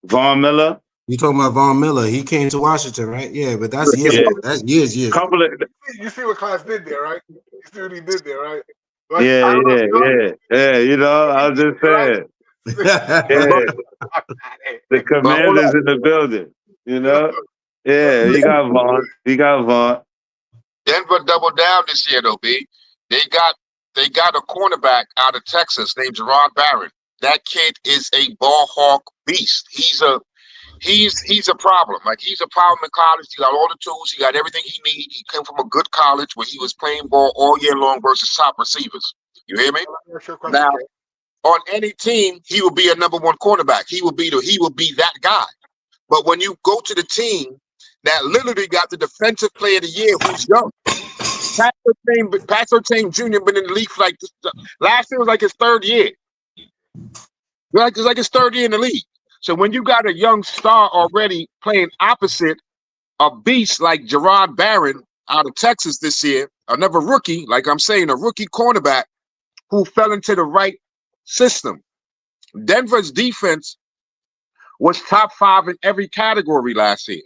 Von Miller. You talking about Von Miller? He came to Washington, right? Yeah, but that's years ago. That's years. You see what Class did there, right? You see what he did there, right? Like, yeah. You know, I was just saying. The commander's in the building. You know. Yeah, you got Vaughn. Denver doubled down this year, though, B. They got a cornerback out of Texas named Gerard Barron. That kid is a ball hawk beast. He's a problem. Like, he's a problem in college. He got all the tools. He got everything he needs. He came from a good college where he was playing ball all year long versus top receivers. You hear me? Now, on any team, he will be a number one cornerback. He will be that guy. But when you go to the team that literally got the defensive player of the year who's young, Pat Surtain Jr. been in the league for like last year was like his third year. It's like his third year in the league. So when you got a young star already playing opposite a beast like Gerard Barron out of Texas this year, another rookie, like I'm saying, a rookie cornerback who fell into the right system. Denver's defense was top 5 in every category last year.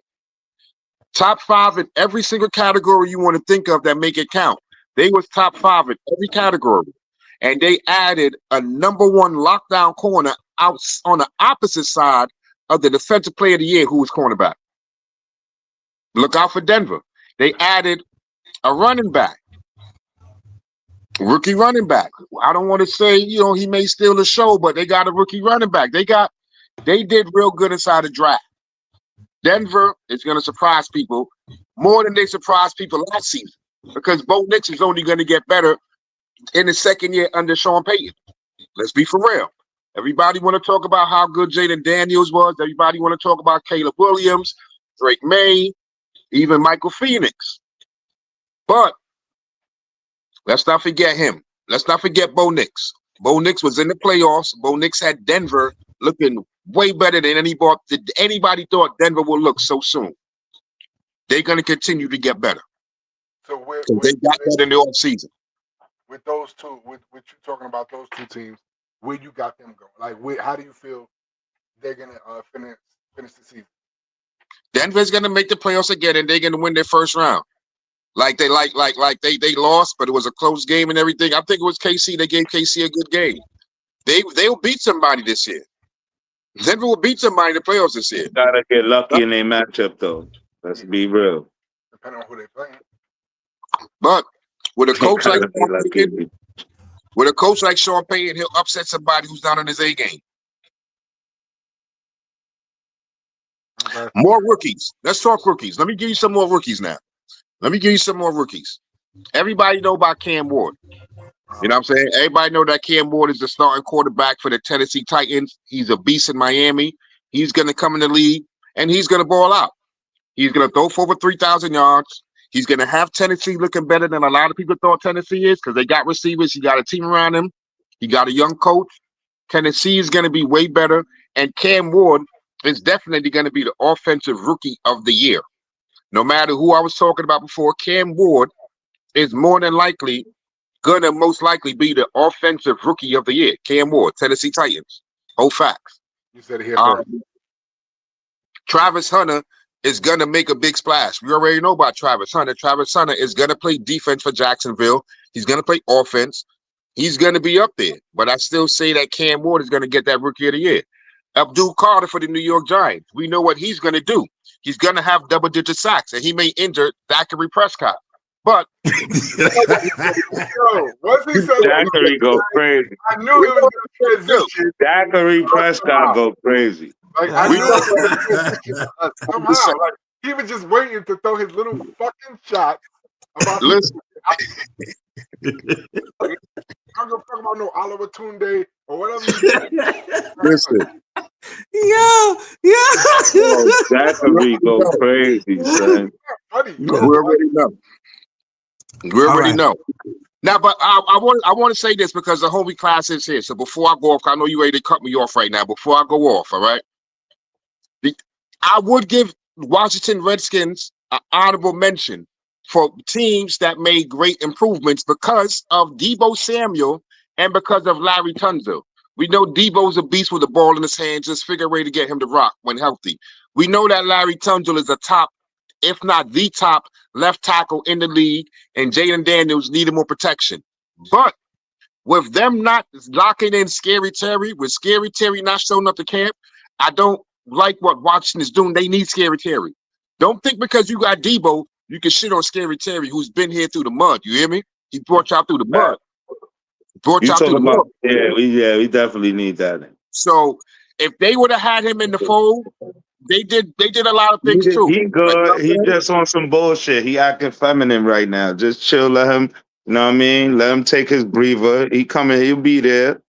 Top 5 in every single category you want to think of that make it count. They was top 5 in every category. And they added a number one lockdown corner out on the opposite side of the defensive player of the year who was cornerback. Look out for Denver. They added a running back. Rookie running back. I don't want to say, he may steal the show, but they got a rookie running back. They did real good inside the draft. Denver is going to surprise people more than they surprised people last season because Bo Nix is only going to get better in his second year under Sean Payton. Let's be for real. Everybody want to talk about how good Jaden Daniels was. Everybody want to talk about Caleb Williams, Drake May, even Michael Phoenix. But let's not forget him. Let's not forget Bo Nix. Bo Nix was in the playoffs. Bo Nix had Denver looking way better than anybody thought Denver would look so soon. They're going to continue to get better. So They got that in the offseason. With those two, with you talking about those two teams, where you got them going? Like, how do you feel they're gonna finish the season? Denver's gonna make the playoffs again, and they're gonna win their first round. Like they lost, but it was a close game and everything. I think it was KC. They gave KC a good game. They'll beat somebody this year. Denver will beat somebody in the playoffs this year. Gotta get lucky in their matchup, though. Let's be real. Depending on who they're playing. But with a coach like Sean Payton, he'll upset somebody who's not on his A game. More rookies. Let's talk rookies. Let me give you some more rookies now. Everybody know about Cam Ward. You know what I'm saying? Everybody know that Cam Ward is the starting quarterback for the Tennessee Titans. He's a beast in Miami. He's going to come in the league, and he's going to ball out. He's going to throw for over 3,000 yards. He's going to have Tennessee looking better than a lot of people thought Tennessee is because they got receivers. He got a team around him. He got a young coach. Tennessee is going to be way better, and Cam Ward is definitely going to be the offensive rookie of the year. No matter who I was talking about before, Cam Ward is more than likely going to most likely be the offensive rookie of the year. Cam Ward, Tennessee Titans. Whole facts. You said it here first. Travis Hunter is going to make a big splash. We already know about Travis Hunter. Travis Hunter is going to play defense for Jacksonville. He's going to play offense. He's going to be up there. But I still say that Cam Ward is going to get that rookie of the year. Abdul Carter for the New York Giants. We know what he's going to do. He's going to have double-digit sacks, and he may injure Zachary Prescott. But once he said Zachary go crazy. I knew it was going to transition. Zachary Prescott go crazy. Like, I knew it was going to transition somehow. Like, he was just waiting to throw his little fucking shot. Listen. I'm gonna talk about no Oliver Tunde or whatever. Listen. Yo. Zachary go crazy, son. We already know. Now, but I want to say this because the homie class is here. So before I go off, I know you ready to cut me off right now. Before I go off, all right. I would give Washington Redskins an honorable mention for teams that made great improvements because of Deebo Samuel and because of Larry Tunsil. We know Deebo's a beast with the ball in his hands. Just figure a way to get him to rock when healthy. We know that Larry Tunsil is a top, if not the top, left tackle in the league, and Jaden Daniels needed more protection. But with them not locking in Scary Terry, with Scary Terry not showing up to camp, I don't like what Washington is doing. They need Scary Terry. Don't think because you got Deebo, you can shit on Scary Terry, who's been here through the mud. You hear me? He brought y'all through the mud. We definitely need that. So if they would have had him in the fold, they did a lot of things too. He good. He just on some bullshit. He acting feminine right now. Just chill. Let him. You know what I mean? Let him take his breather. He coming. He'll be there.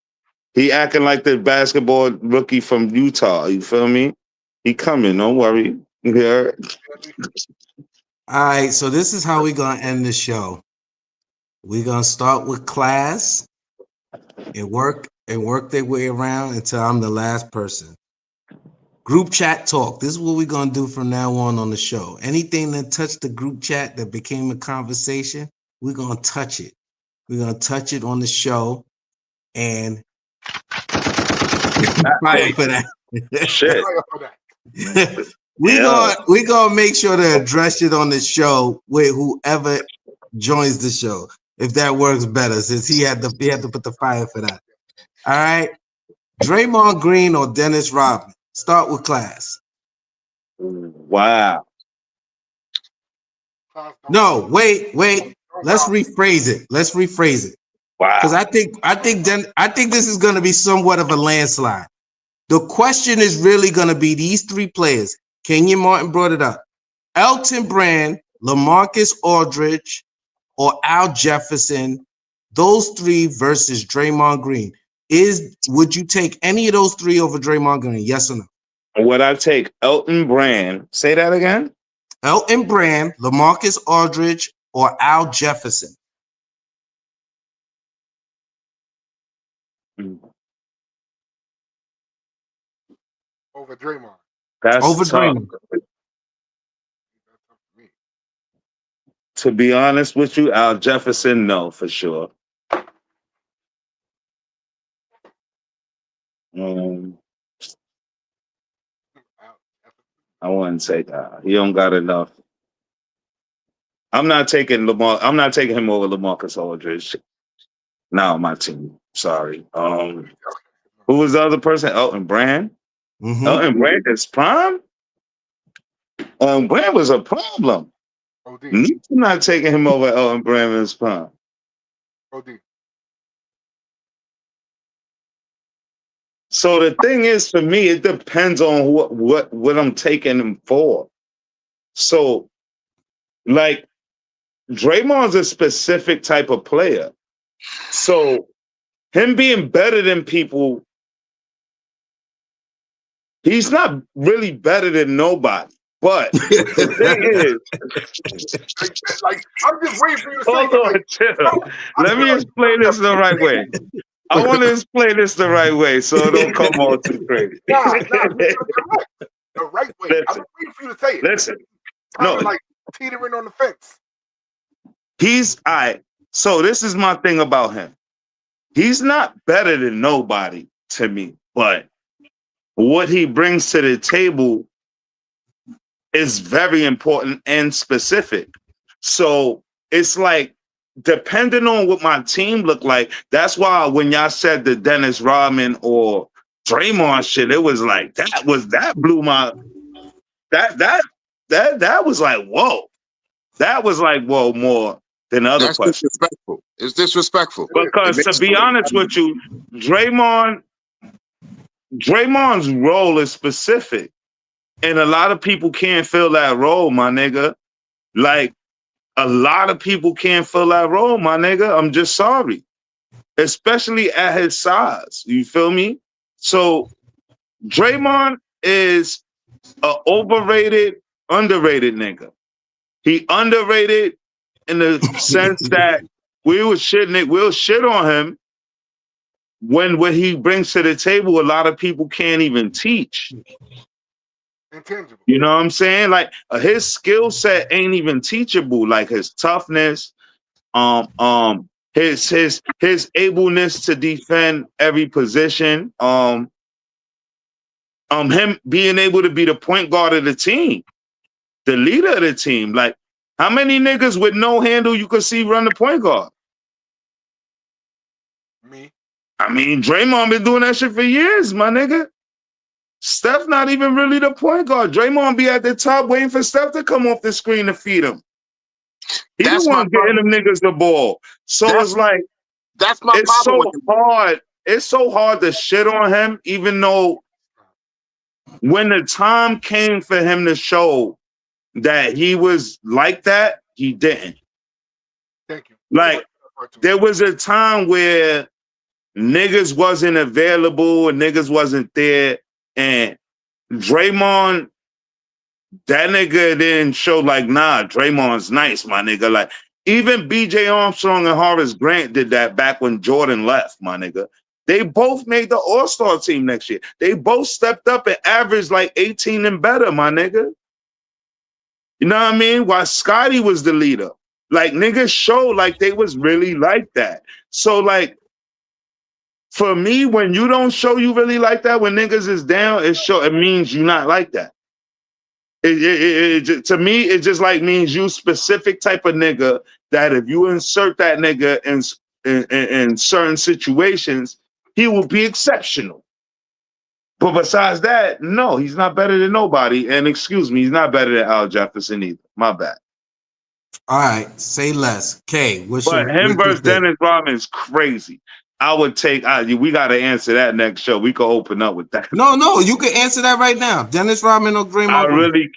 He acting like the basketball rookie from Utah. You feel me? He coming. Don't worry. Yeah. All right, so this is how we're gonna end the show. We're gonna start with class and work their way around until I'm the last person. Group chat talk. This is what we're gonna do from now on the show. Anything that touched the group chat that became a conversation, we're gonna touch it. We're gonna touch it on the show and fire for that. Shit. We're gonna make sure to address it on the show with whoever joins the show, if that works better, since he had to put the fire for that. All right, Draymond Green or Dennis Rodman? Start with class. Wow. No, wait. Let's rephrase it. Because Wow. I think this is going to be somewhat of a landslide. The question is really going to be these three players. Kenyon Martin brought it up. Elton Brand, LaMarcus Aldridge, or Al Jefferson. Those three versus Draymond Green. Would you take any of those three over Draymond Green? Yes or no? Would I take Elton Brand? Say that again. Elton Brand, LaMarcus Aldridge, or Al Jefferson? Over Draymond. That's Over tough. Draymond. That's up to me. To be honest with you, Al Jefferson, no, for sure. I wouldn't say that. He don't got enough. I'm not taking Lamar. I'm not taking him over LaMarcus Aldridge. Now my team. Sorry. Who was the other person? Elton Brand. Mm-hmm. Elton Brand is prime. Brand was a problem. OD. I'm not taking him over Elton Brand in his prime. OD. So the thing is, for me, it depends on what I'm taking him for. So, like, Draymond's a specific type of player. So him being better than people, he's not really better than nobody. But the thing is, like I'm just waiting for you to say hold it. on, Like, chill. no, Let me explain this the right way. I want to explain this the right way so it don't come all too crazy. Nah, you're right. The right way. I'm Listen, waiting for you to say it. listen. Kind of No. like teetering on the fence. He's all right. So this is my thing about him. He's not better than nobody to me, but what he brings to the table is very important and specific. So it's like, depending on what my team look like, that's why when y'all said the Dennis Rodman or Draymond shit, it was like that blew my that was like whoa. That was like whoa more than other That's questions. disrespectful. It's disrespectful. Because to be honest with you, Draymond's role is specific. And a lot of people can't fill that role, my nigga. Like, a lot of people can't fill that role, my nigga. I'm just sorry. Especially at his size. You feel me? So Draymond is a overrated, underrated nigga. He underrated in the sense that we'll shit on him when what he brings to the table, a lot of people can't even teach. Intangible. You know what I'm saying? Like his skill set ain't even teachable. Like his toughness, his ableness to defend every position, him being able to be the point guard of the team, the leader of the team. Like, how many niggas with no handle you could see run the point guard? Me. I mean, Draymond been doing that shit for years, my nigga. Steph not even really the point guard. Draymond be at the top waiting for Steph to come off the screen to feed him. He the one getting them niggas the ball. So it's like, that's my it's problem so hard. It's so hard to shit on him, even though when the time came for him to show that he was like that, he didn't. Thank you. Like, there was a time where niggas wasn't available and niggas wasn't there, and Draymond, that nigga didn't show like, nah, Draymond's nice, my nigga. Like, even BJ Armstrong and Horace Grant did that back when Jordan left, my nigga. They both made the All-Star team next year. They both stepped up and averaged like 18 and better, my nigga. You know what I mean? While Scotty was the leader. Like, niggas showed like they was really like that. So, like, for me, when you don't show you really like that, when niggas is down, it means you not like that. To me, it just like means you specific type of nigga that if you insert that nigga in certain situations, he will be exceptional. But besides that, no, he's not better than nobody. And excuse me, he's not better than Al Jefferson either. My bad. All right, say less. K, But him what you versus think? Dennis Rodman is crazy. I would take. We got to answer that next show. We could open up with that. No, you can answer that right now. Dennis Rodman or I Draymond Green? really,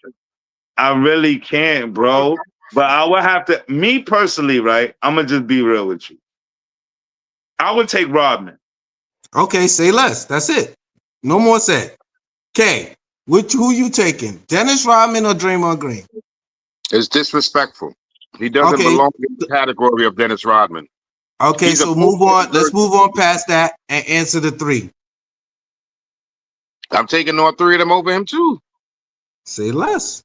I really can't, bro. But I would have to. Me personally, right? I'm gonna just be real with you. I would take Rodman. Okay, say less. That's it. No more said. K, who you taking? Dennis Rodman or Draymond Green? It's disrespectful. He doesn't Okay, belong in the category of Dennis Rodman. okay, He's a so poor move on. Let's version. move on past that and answer the three. I'm taking all three of them over him too. Say less.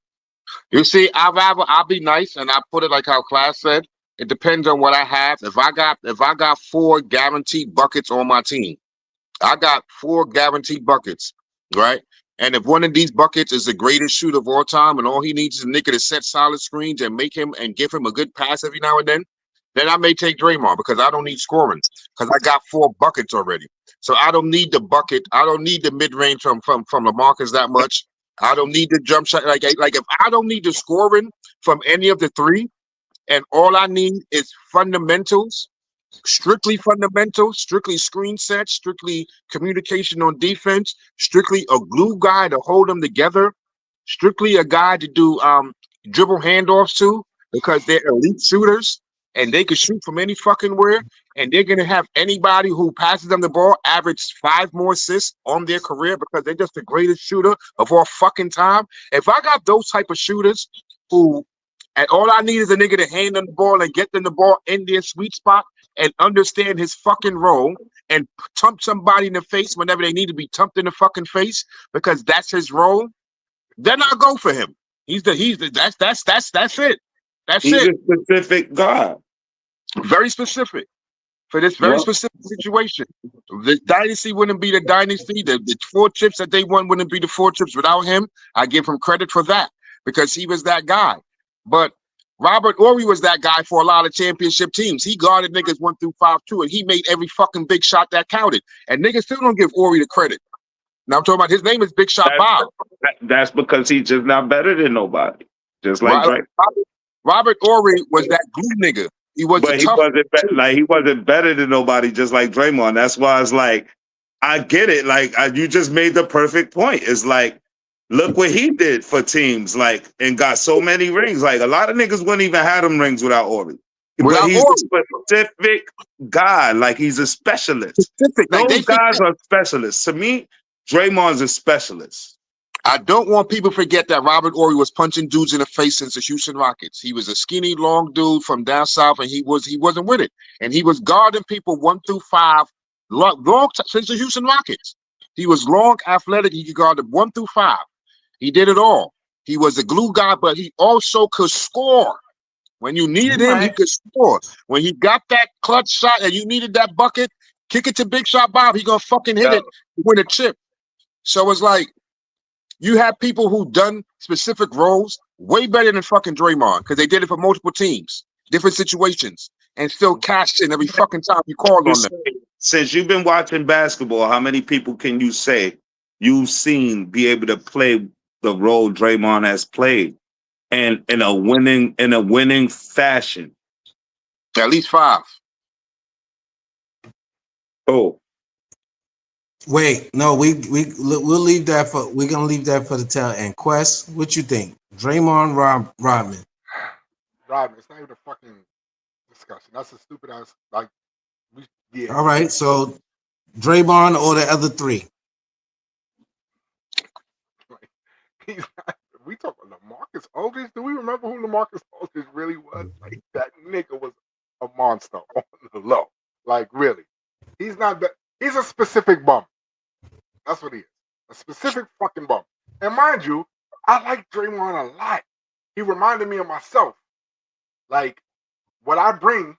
You see, I'll be nice and I put it like how Class said. It depends on what I have. If I got 4 guaranteed buckets on my team, I got 4 guaranteed buckets, right? And if one of these buckets is the greatest shooter of all time, and all he needs is a nigga to set solid screens and make him and give him a good pass every now and then I may take Draymond because I don't need scoring because I got 4 buckets already. So I don't need the bucket. I don't need the mid range from LaMarcus that much. I don't need the jump shot. Like if I don't need the scoring from any of the three, and all I need is fundamentals, strictly fundamentals, strictly screen sets, strictly communication on defense, strictly a glue guy to hold them together, strictly a guy to do dribble handoffs to because they're elite shooters and they can shoot from any fucking where, and they're gonna have anybody who passes them the ball average 5 more assists on their career because they're just the greatest shooter of all fucking time. If I got those type of shooters who and all I need is a nigga to hand them the ball and get them the ball in their sweet spot and understand his fucking role and thump somebody in the face whenever they need to be thumped in the fucking face because that's his role, then I'll go for him. That's it. That's He's it. a specific God. Very specific for this very Well, specific situation. The dynasty wouldn't be the dynasty. The 4 chips that they won wouldn't be the 4 chips without him. I give him credit for that because he was that guy. But Robert Ory was that guy for a lot of championship teams. He guarded niggas 1 through 5 too, and he made every fucking big shot that counted. And niggas still don't give Ory the credit. Now I'm talking about his name is Big Shot Bob. that's because he's just not better than nobody. Just like Drake. Robert Ory was that glue nigga. He was But the tough. he wasn't better than nobody, just like Draymond. That's why it's like, I get it. Like you just made the perfect point. It's like, look what he did for teams, like, and got so many rings. Like a lot of niggas wouldn't even have them rings without Ory. But he's a specific guy. Like he's a specialist. Specific. Like Those guys are specialists. To me, Draymond's a specialist. I don't want people to forget that Robert Ory was punching dudes in the face since the Houston Rockets. He was a skinny, long dude from down south, and he wasn't with it. And he was guarding people 1 through 5 since the Houston Rockets. He was long, athletic. He guarded 1 through 5. He did it all. He was a glue guy, but he also could score. When you needed him, he could score. When he got that clutch shot and you needed that bucket, kick it to Big Shot Bob. He gonna fucking hit it to win a chip. So it's like, you have people who done specific roles way better than fucking Draymond because they did it for multiple teams, different situations, and still cashed in every fucking time you called on them. Since you've been watching basketball, how many people can you say you've seen be able to play the role Draymond has played and in a winning fashion? At least 5. Oh. Wait, no, we'll leave that for we're gonna leave that for the tail end. Quest, what you think? Draymond Rodman. Rodman, it's not even a fucking discussion. That's a stupid ass yeah. All right, so Draymond or the other 3? We talk about LaMarcus Aldridge. Do we remember who LaMarcus Aldridge really was? Like that nigga was a monster on the low. Like really, he's not that. He's a specific bum. That's what he is. A specific fucking bum. And mind you, I like Draymond a lot. He reminded me of myself. Like what I bring,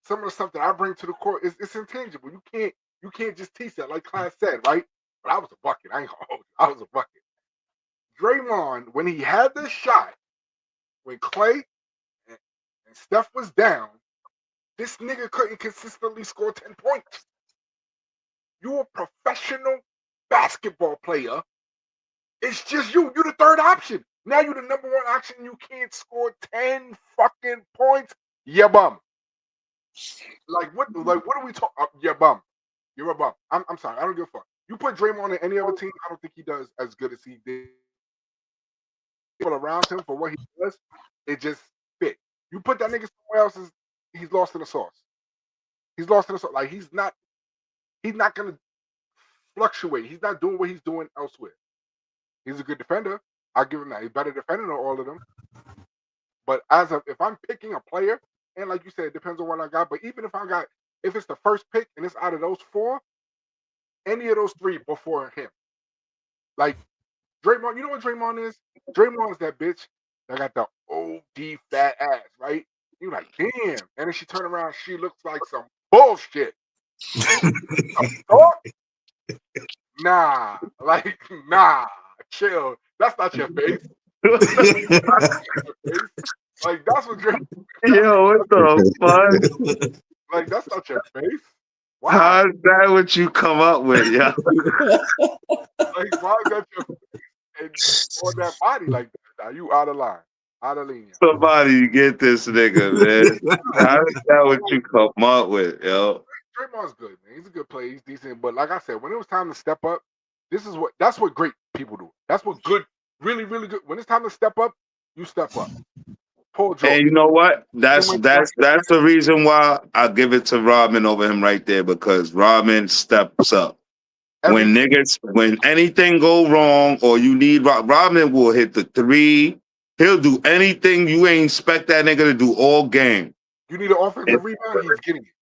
some of the stuff that I bring to the court is it's intangible. You can't just teach that. Like Class said, right? But I was a bucket. I ain't gonna hold you. I was a bucket. Draymond, when he had this shot, when Clay and Steph was down, this nigga couldn't consistently score 10 points. You're a professional basketball player. It's just you. You're the third option. Now you're the number one option. You can't score 10 fucking points. Yeah, bum. Like what? Like what are we talking? Yeah, bum. You're a bum. I'm sorry. I don't give a fuck. You put Draymond in any other team, I don't think he does as good as he did. People around him for what he does, it just fit. You put that nigga somewhere else, he's lost in the sauce. He's lost in the sauce. Like he's not gonna fluctuate. He's not doing what he's doing elsewhere. He's a good defender. I'll give him that. He's better defender than all of them. But if I'm picking a player, and like you said, it depends on what I got. But even if it's the first pick and it's out of those four, any of those three before him. Like Draymond, you know what Draymond is? Draymond is that bitch that got the OD fat ass, right? You're like, damn. And then she turn around, she looks like some bullshit. Nah, chill. That's not your face. Like that's what Draymond. Yo, what the fuck? Like that's not your face. Why? How's that what you come up with, yeah? Like why is that your face and on that body like that? Now you out of line, out of linea. Somebody get this nigga, man. How's that what you come up with, yo? Draymond's good, man. He's a good player. He's decent. But like I said, when it was time to step up, that's what great people do. That's what good, really, really good. When it's time to step up, you step up. Paul George. And you know what? That's the reason why I give it to Rodman over him right there, because Rodman steps up. When anything go wrong or you need Rodman will hit the three. He'll do anything you ain't expect that nigga to do all game. You need an offensive rebound, he's getting it.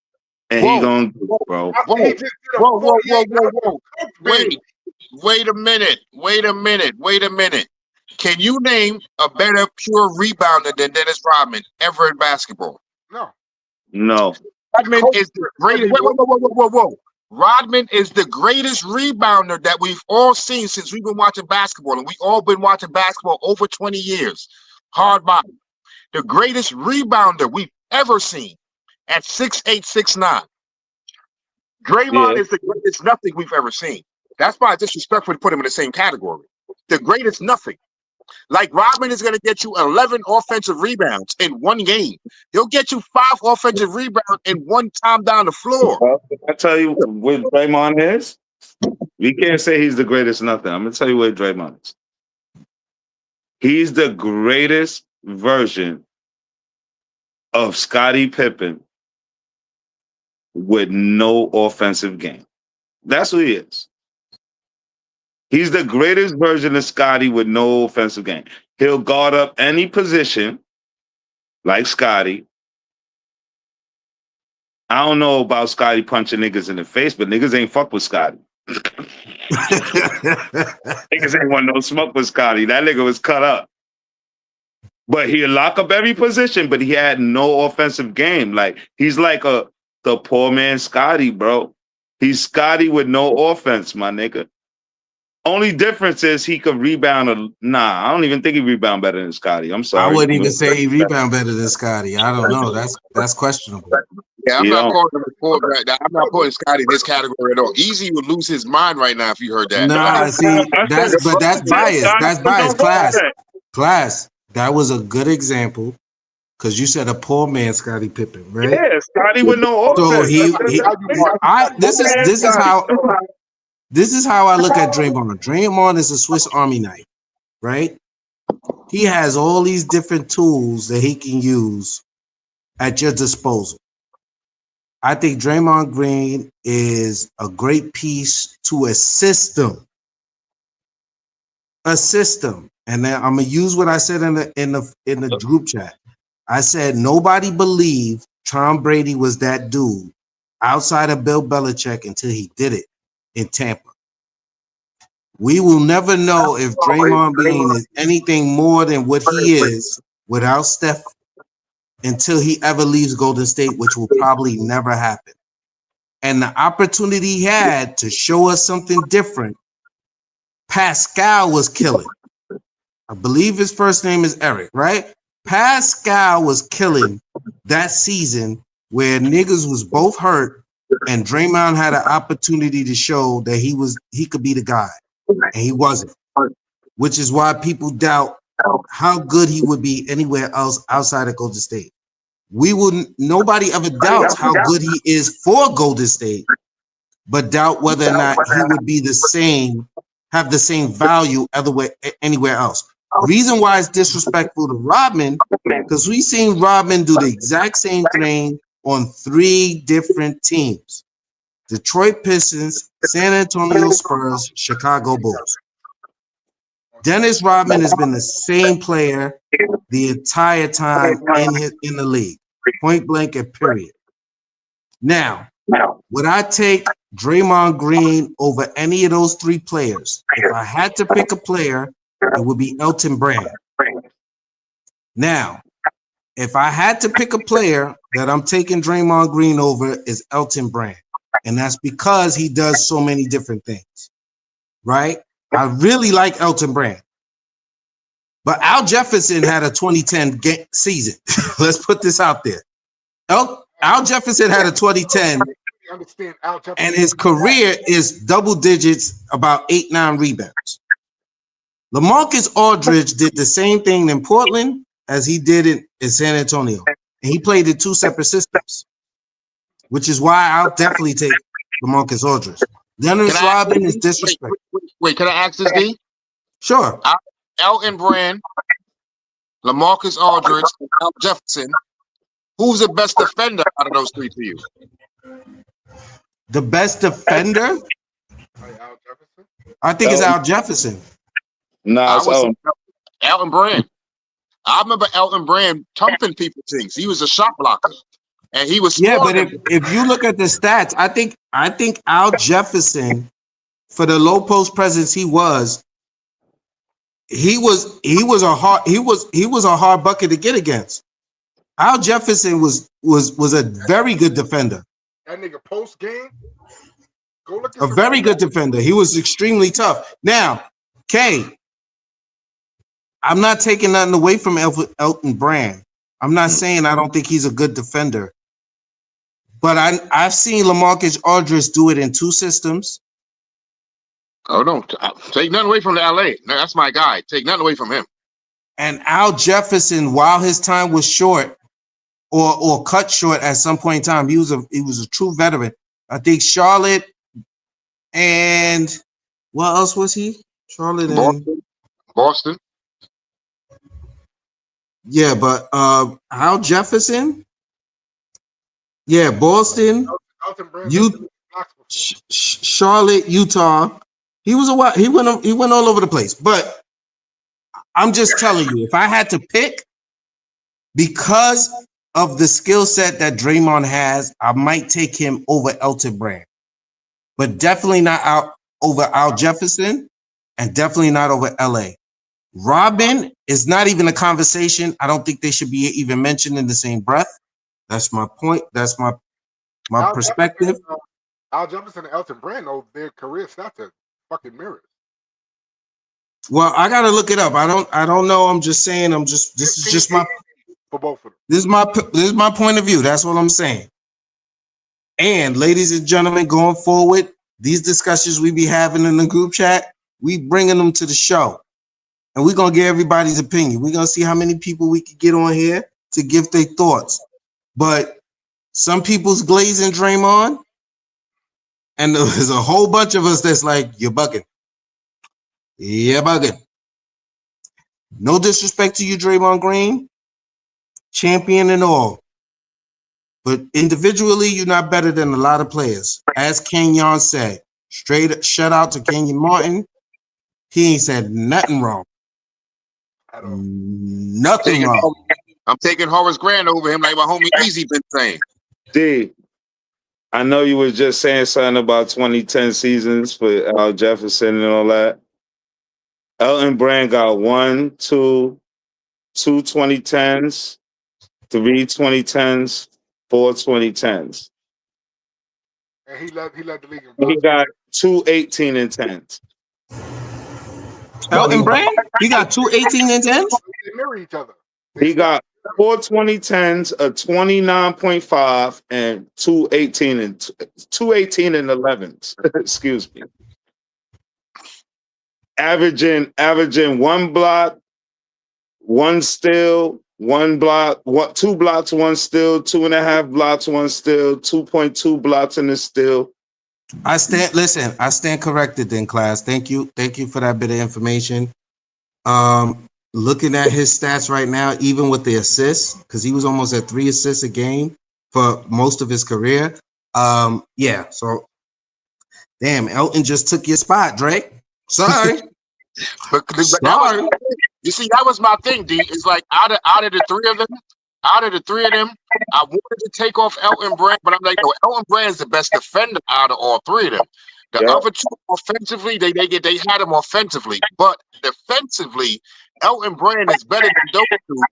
And he gonna do it, bro. Whoa. Wait a minute. Can you name a better pure rebounder than Dennis Rodman ever in basketball? No. Rodman is the greatest. Whoa. Rodman is the greatest rebounder that we've all seen since we've been watching basketball, and we've all been watching basketball over 20 years. Hard body. The greatest rebounder we've ever seen at 6'8", 6'9". Draymond is the greatest nothing we've ever seen. That's why it's disrespectful to put him in the same category. The greatest nothing. Like Rodman is going to get you 11 offensive rebounds in one game. He'll get you 5 offensive rebounds in one time down the floor. Well, I tell you what Draymond is. We can't say he's the greatest nothing. I'm going to tell you what Draymond is. He's the greatest version of Scottie Pippen with no offensive game. That's who he is. He's the greatest version of Scottie with no offensive game. He'll guard up any position like Scottie. I don't know about Scottie punching niggas in the face, but niggas ain't fuck with Scottie. Niggas ain't want no smoke with Scottie. That nigga was cut up. But he'll lock up every position, but he had no offensive game. Like, he's like the poor man Scottie, bro. He's Scottie with no offense, my nigga. Only difference is he could rebound. I don't even think he rebound better than Scottie. I'm sorry. I wouldn't even say he rebound better than Scottie. I don't know. That's questionable. Yeah, I'm not putting Scottie in this category at all. Easy would lose his mind right now if you heard that. Nah, see, that's bias. That's bias. Class. That was a good example because you said a poor man, Scottie Pippen, right? Yeah, Scottie with no offense. So this is how I look at Draymond. Draymond is a Swiss Army knife, right? He has all these different tools that he can use at your disposal. I think Draymond Green is a great piece to a system. And then I'm gonna use what I said in the group chat. I said nobody believed Tom Brady was that dude outside of Bill Belichick until he did it in Tampa. We will never know if Draymond Green is anything more than what he is without Steph until he ever leaves Golden State, which will probably never happen. And the opportunity he had to show us something different, Pascal was killing. I believe his first name is Eric, right? Pascal was killing that season where niggas was both hurt and Draymond had an opportunity to show that he could be the guy. And he wasn't. Which is why people doubt how good he would be anywhere else outside of Golden State. Nobody ever doubts how good he is for Golden State, but doubt whether or not he would be have the same value anywhere else. Reason why it's disrespectful to Rodman, because we've seen Rodman do the exact same thing on 3 different teams: Detroit Pistons, San Antonio Spurs, Chicago Bulls. Dennis Rodman has been the same player the entire time in the league, point blank and period. Now, would I take Draymond Green over any of those 3 players? If I had to pick a player, it would be Elton Brand. Now, if I had to pick a player that I'm taking Draymond Green over is Elton Brand. And that's because he does so many different things, right? I really like Elton Brand. But Al Jefferson had a 2010 season. Let's put this out there. Al Jefferson had a 2010, and his career is double digits, about 8-9 rebounds. LaMarcus Aldridge did the same thing in Portland as he did it in San Antonio. And he played in 2 separate systems, which is why I'll definitely take LaMarcus Aldridge. Dennis Rodman is disrespectful. Wait, can I ask this, D? Sure. Elton Brand, LaMarcus Aldridge, and Al Jefferson. Who's the best defender out of those 3 to you? The best defender? I think it's Al Jefferson. No, it's Elton Brand. I remember Elton Brand thumping people things. He was a shot blocker, and he was. Yeah, but if you look at the stats, I think Al Jefferson, for the low post presence he was a hard bucket to get against. Al Jefferson was a very good defender. That nigga post game. Go look at a very good defender. He was extremely tough. Now, Kay, I'm not taking nothing away from Elton Brand. I'm not saying I don't think he's a good defender. But I've seen LaMarcus Aldridge do it in 2 systems. Oh, no. Take nothing away from the LA. No, that's my guy. Take nothing away from him. And Al Jefferson, while his time was short or cut short at some point in time, he was a true veteran. I think Charlotte and what else was he? Charlotte and Boston. Yeah, but Al Jefferson, yeah, Boston, Charlotte, Utah. He went all over the place. But I'm just telling you, if I had to pick, because of the skill set that Draymond has, I might take him over Elton Brand, but definitely not over Al Jefferson, and definitely not over LA. Robin is not even a conversation. I don't think they should be even mentioned in the same breath. That's my point. That's my perspective. Al Jefferson and Elton Brand, their career stats are fucking mirrors. Well, I gotta look it up. I don't know. I'm just saying. This is just my for both of them. This is my point of view. That's what I'm saying. And ladies and gentlemen, going forward, these discussions we be having in the group chat, we bringing them to the show. And we're going to get everybody's opinion. We're going to see how many people we can get on here to give their thoughts. But some people's glazing Draymond, and there's a whole bunch of us that's like, you're bugging. You're bugging. No disrespect to you, Draymond Green. Champion and all. But individually, you're not better than a lot of players. As Kenyon said, straight shout out to Kenyon Martin. He ain't said nothing wrong. Nothing wrong. I'm taking Horace Grant over him like my homie Easy been saying. D, I know you was just saying something about 2010 seasons for Al Jefferson and all that. Elton Brand got 2 2010s, 3 2010s, 4 2010s. And he led the league in He got 2 18 and 10s. Elton Brand? He got 2 18 and 10s? They mirror each other. He got 4 2010s, a 29.5, and 2 18 and 11s. Excuse me. Averaging 1 block, 1 steal, 1 block, 2 blocks, 1 steal, 2.5 blocks, 1 steal, 2.2 blocks in the steal. I stand corrected then, class. Thank you for that bit of information. Looking at his stats right now, even with the assists, because he was almost at 3 assists a game for most of his career. Yeah, so damn, Elton just took your spot, Drake. Sorry. But that was, you see, that was my thing, D. It's like out of the three of them, I wanted to take off Elton Brand, but I'm like, no, Elton Brand is the best defender out of all three of them. The other two offensively, they had him offensively, but defensively, Elton Brand is better than those two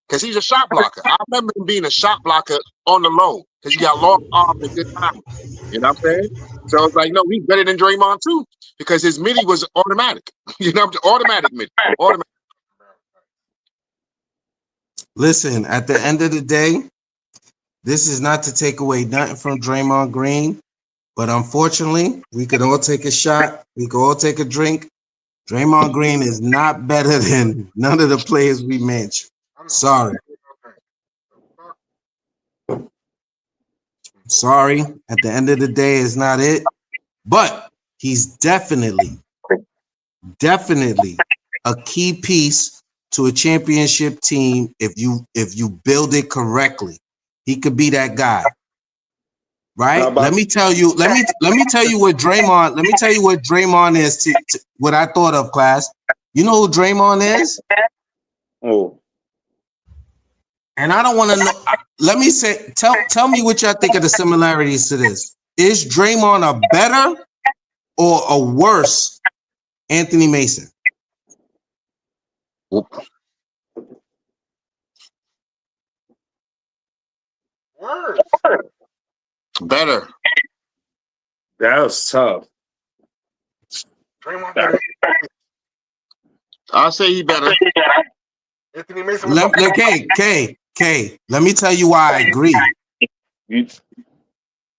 because he's a shot blocker. I remember him being a shot blocker on the low because he got long arms and good time. You know what I'm saying? So it's like, no, he's better than Draymond too because his midi was automatic. You know, automatic midi. Automatic. Listen, at the end of the day, this is not to take away nothing from Draymond Green, but unfortunately, we could all take a shot. We could all take a drink. Draymond Green is not better than none of the players we mentioned. Sorry. Sorry. At the end of the day, it's not it. But he's definitely a key piece to a championship team if you build it correctly. He could be that guy. Right? Let me tell you what Draymond is to what I thought of, class. You know who Draymond is? Oh. And I don't want to know. Let me say, tell me what y'all think of the similarities to this. Is Draymond a better or a worse Anthony Mason? Worse. Better. That was tough. Draymond better. I'll say he better. Anthony Mason. K. Let me tell you why I agree.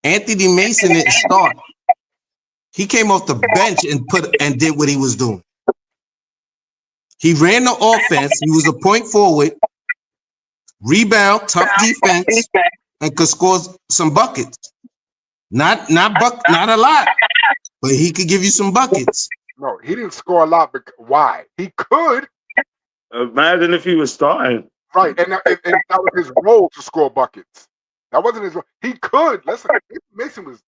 Anthony Mason didn't start. He came off the bench and did what he was doing. He ran the offense. He was a point forward, rebound, tough defense, and could score some buckets. Not a lot, but he could give you some buckets. No, he didn't score a lot. Why? He could. Imagine if he was starting. Right, and that was his role to score buckets. That wasn't his role. He could. Listen, Mason was.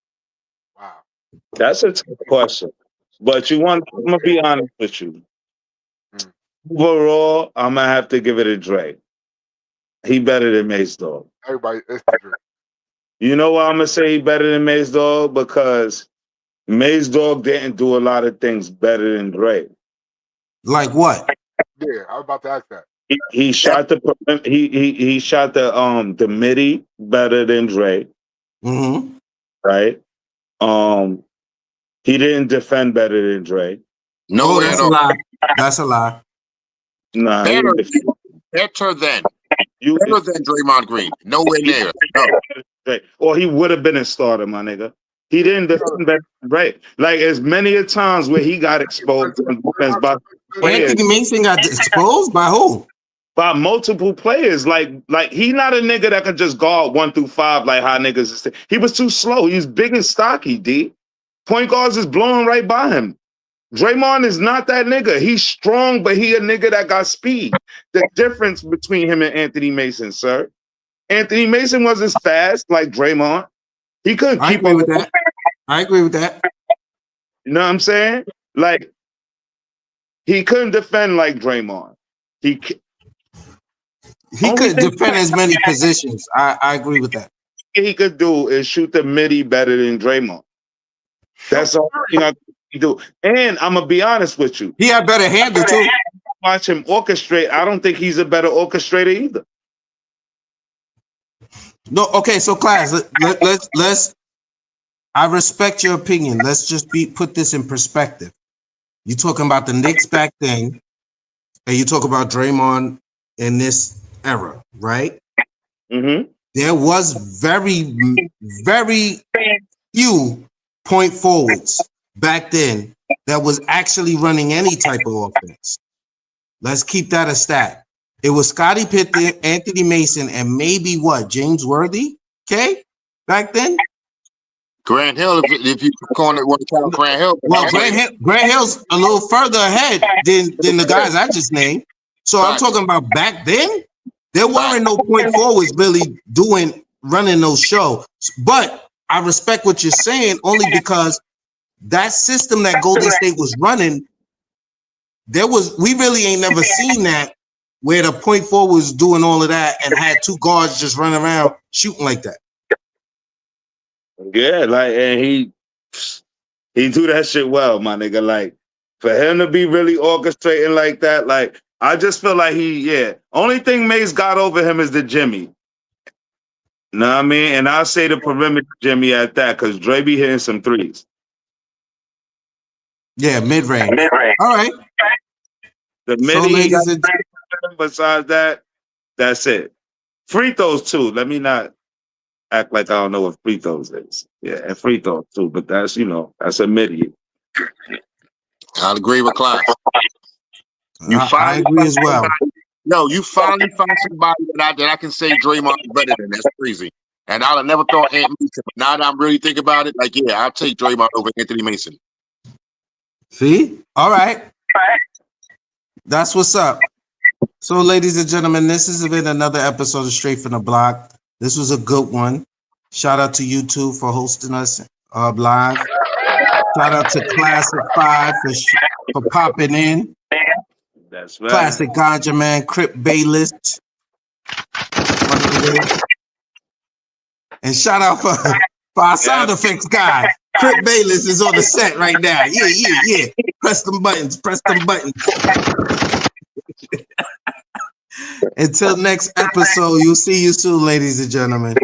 Wow. That's a tough question. But I'm gonna be honest with you. Overall, I'm gonna have to give it a Dre. He better than Mace Dog. Everybody, it's the Dre. You know why I'm gonna say he better than Mace Dog? Because Mace Dog didn't do a lot of things better than Dre. Like what? Yeah, I was about to ask that. He shot he shot the midi better than Dre. Mm-hmm. Right? He didn't defend better than Dre. No, that's a lie. That's a lie. Nah, better than Draymond Green. Nowhere near. No. Or he would have been a starter, my nigga. He didn't defend better, right? Like as many a times where he got exposed on defense by players. Anthony Mason got exposed by who? By multiple players. Like he not a nigga that can just guard 1 through 5 like how niggas is. He was too slow. He's big and stocky, D. Point guards is blowing right by him. Draymond is not that nigga. He's strong, but he a nigga that got speed. The difference between him and Anthony Mason, sir. Anthony Mason wasn't fast like Draymond. He couldn't keep up with that. I agree with that. You know what I'm saying? Like, he couldn't defend like Draymond. He couldn't defend as many positions. I agree with that. He could do is shoot the midi better than Draymond. That's all thing I can do. And I'm gonna be honest with you. He had better handle too. Watch him orchestrate. I don't think he's a better orchestrator either. No, okay, so class, let's I respect your opinion. Let's just put this in perspective. You talking about the Knicks back then, and you talk about Draymond in this era, right? Mm-hmm. There was very, very few point forwards back then that was actually running any type of offense. Let's keep that a stat. It was Scottie Pippen, Anthony Mason, and maybe what? James Worthy? Okay, back then. Grant Hill, if you want to count Grant Hill. Well, Grant Hill's a little further ahead than the guys I just named. So I'm talking about back then. There weren't no point forwards really running those shows. But I respect what you're saying only because that system that Golden State was running, we really ain't never seen that where the point forward was doing all of that and had two guards just running around shooting like that. Yeah, like, and he do that shit well, my nigga. Like, for him to be really orchestrating like that, like, I just feel like only thing Mace got over him is the Jimmy. Know what I mean? And I'll say the perimeter Jimmy at that, because Dre be hitting some threes. Yeah, mid-range. All right. The mid, besides that, that's it. Free throws too. Let me not act like I don't know what free throws is. Yeah, and free throws too, but that's, that's a midi. I'll agree with Clive. I agree as well. You finally found somebody that I can say Draymond is better than. That's crazy. And I'd have never thought Ant Mason. But now that I'm really thinking about it, like, yeah, I'll take Draymond over Anthony Mason. See? All right. That's what's up. So, ladies and gentlemen, this has been another episode of Straight from the Block. This was a good one. Shout out to you two for hosting us live. Shout out to Classic 5 for popping in. That's right. Classic Ganja Man, Crip Bayless. And shout out for our sound effects guy. Crip Bayless is on the set right now. Yeah. Press them buttons. Until next episode, you'll see you soon, ladies and gentlemen.